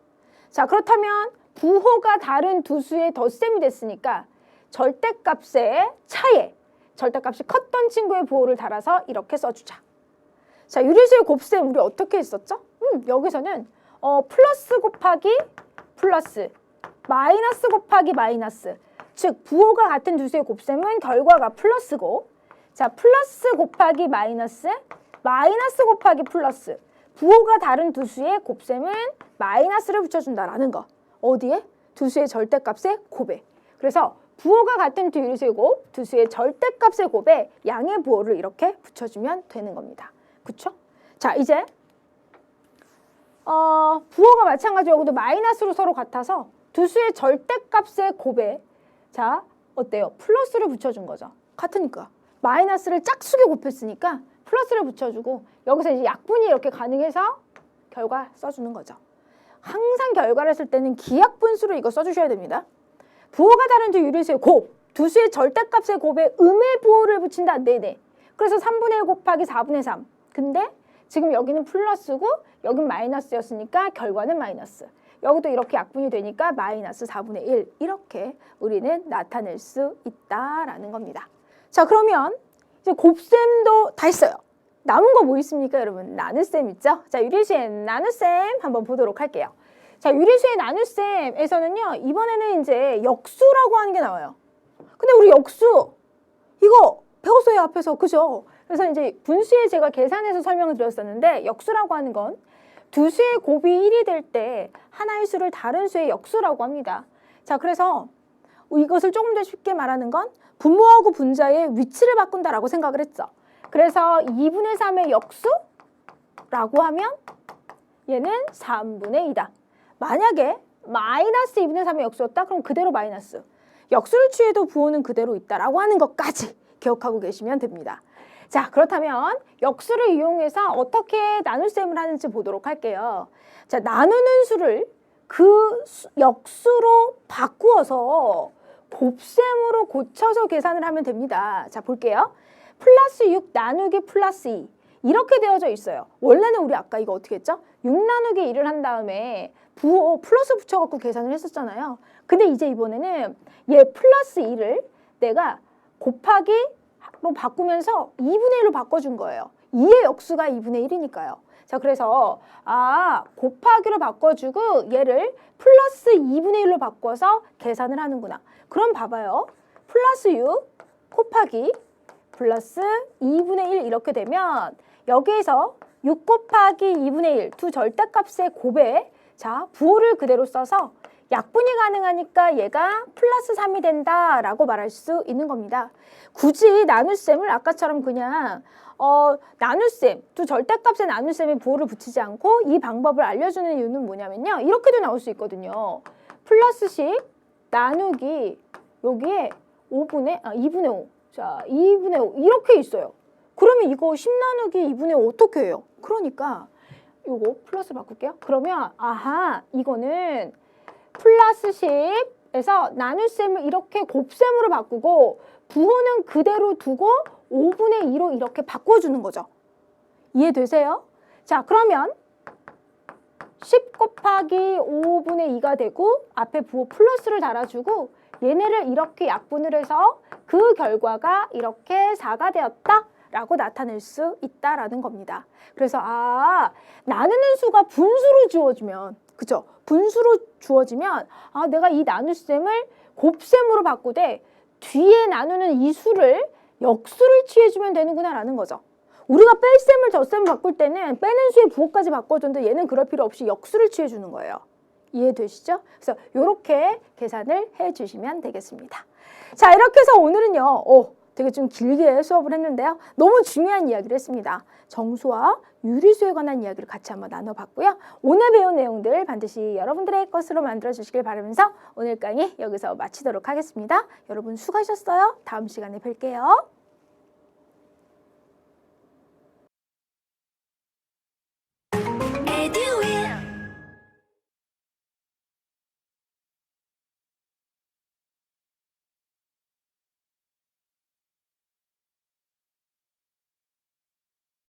자, 그렇다면 부호가 다른 두 수의 덧셈이 됐으니까 절대값의 차이에 절대값이 컸던 친구의 부호를 달아서 이렇게 써주자. 자, 유리수의 곱셈 우리 어떻게 했었죠? 여기서는 플러스 곱하기 플러스, 마이너스 곱하기 마이너스. 즉 부호가 같은 두 수의 곱셈은 결과가 플러스고, 자, 플러스 곱하기 마이너스, 마이너스 곱하기 플러스. 부호가 다른 두 수의 곱셈은 마이너스를 붙여준다라는 거. 어디에? 두 수의 절대값의 곱에. 그래서 부호가 같은 두 유리수의 곱, 두 수의 절대값의 곱에 양의 부호를 이렇게 붙여주면 되는 겁니다. 그쵸? 자, 이제 부호가 마찬가지로 여기도 마이너스로 서로 같아서 두 수의 절대값의 곱에 자, 어때요? 플러스를 붙여준 거죠. 같으니까. 마이너스를 짝수게 곱했으니까 플러스를 붙여주고 여기서 이제 약분이 이렇게 가능해서 결과 써주는 거죠. 항상 결과를 쓸 때는 기약분수로 이거 써주셔야 됩니다. 부호가 다른 두 유리수의 곱, 두 수의 절대값의 곱에 음의 부호를 붙인다. 네네. 그래서 3분의 1 곱하기 4분의 3. 근데 지금 여기는 플러스고 여긴 마이너스였으니까 결과는 마이너스. 여기도 이렇게 약분이 되니까 마이너스 4분의 1. 이렇게 우리는 나타낼 수 있다라는 겁니다. 자, 그러면 이제 곱셈도 다 했어요. 남은 거 뭐 있습니까, 여러분? 나눗셈 있죠? 자, 유리수의 나눗셈 한번 보도록 할게요. 자, 유리수의 나눗셈에서는요, 이번에는 이제 역수라고 하는 게 나와요. 근데 우리 역수, 이거 배웠어요, 앞에서. 그죠? 그래서 이제 분수에 제가 계산해서 설명을 드렸었는데, 역수라고 하는 건 두 수의 곱이 1이 될 때 하나의 수를 다른 수의 역수라고 합니다. 자, 그래서 이것을 조금 더 쉽게 말하는 건 분모하고 분자의 위치를 바꾼다라고 생각을 했죠. 그래서 2분의 3의 역수라고 하면 얘는 3분의 2다. 만약에 마이너스 2분의 3의 역수였다? 그럼 그대로 마이너스. 역수를 취해도 부호는 그대로 있다라고 하는 것까지 기억하고 계시면 됩니다. 자, 그렇다면 역수를 이용해서 어떻게 나눗셈을 하는지 보도록 할게요. 자, 나누는 수를 그 역수로 바꾸어서 곱셈으로 고쳐서 계산을 하면 됩니다. 자, 볼게요. 플러스 6 나누기 플러스 2 이렇게 되어져 있어요. 원래는 우리 아까 이거 어떻게 했죠? 6 나누기 1을 한 다음에 부호 플러스 붙여갖고 계산을 했었잖아요. 근데 이제 이번에는 얘 플러스 2를 내가 곱하기로 바꾸면서 2분의 1로 바꿔준 거예요. 2의 역수가 2분의 1이니까요. 자, 그래서 곱하기로 바꿔주고 얘를 플러스 2분의 1로 바꿔서 계산을 하는구나. 그럼 봐봐요. 플러스 6 곱하기 플러스 2분의 1 이렇게 되면 여기에서 6 곱하기 2분의 1 두 절대값의 곱에 자, 부호를 그대로 써서 약분이 가능하니까 얘가 플러스 3이 된다라고 말할 수 있는 겁니다. 굳이 나눗셈을 아까처럼 그냥 나눗셈, 두 절대값의 나눗셈에 부호를 붙이지 않고 이 방법을 알려주는 이유는 뭐냐면요. 이렇게도 나올 수 있거든요. 플러스 10 나누기 여기에 2분의 5. 자, 2분의 5 이렇게 있어요. 그러면 이거 10 나누기 2분의 5 어떻게 해요? 그러니까 요거 플러스 바꿀게요. 그러면 이거는 플러스 10에서 나눗셈을 이렇게 곱셈으로 바꾸고 부호는 그대로 두고 5분의 2로 이렇게 바꿔주는 거죠. 이해되세요? 자, 그러면 10 곱하기 5분의 2가 되고 앞에 부호 플러스를 달아주고 얘네를 이렇게 약분을 해서 그 결과가 이렇게 4가 되었다 라고 나타낼 수 있다라는 겁니다. 그래서 나누는 수가 분수로 주어지면 그죠? 분수로 주어지면 내가 이 나눗셈을 곱셈으로 바꾸되 뒤에 나누는 이 수를 역수를 취해주면 되는구나 라는 거죠. 우리가 뺄셈을 덧셈을 바꿀 때는 빼는 수의 부호까지 바꿔줬는데 얘는 그럴 필요 없이 역수를 취해주는 거예요. 이해되시죠? 그래서 이렇게 계산을 해주시면 되겠습니다. 자, 이렇게 해서 오늘은요. 되게 좀 길게 수업을 했는데요. 너무 중요한 이야기를 했습니다. 정수와 유리수에 관한 이야기를 같이 한번 나눠봤고요. 오늘 배운 내용들 반드시 여러분들의 것으로 만들어주시길 바라면서 오늘 강의 여기서 마치도록 하겠습니다. 여러분 수고하셨어요. 다음 시간에 뵐게요.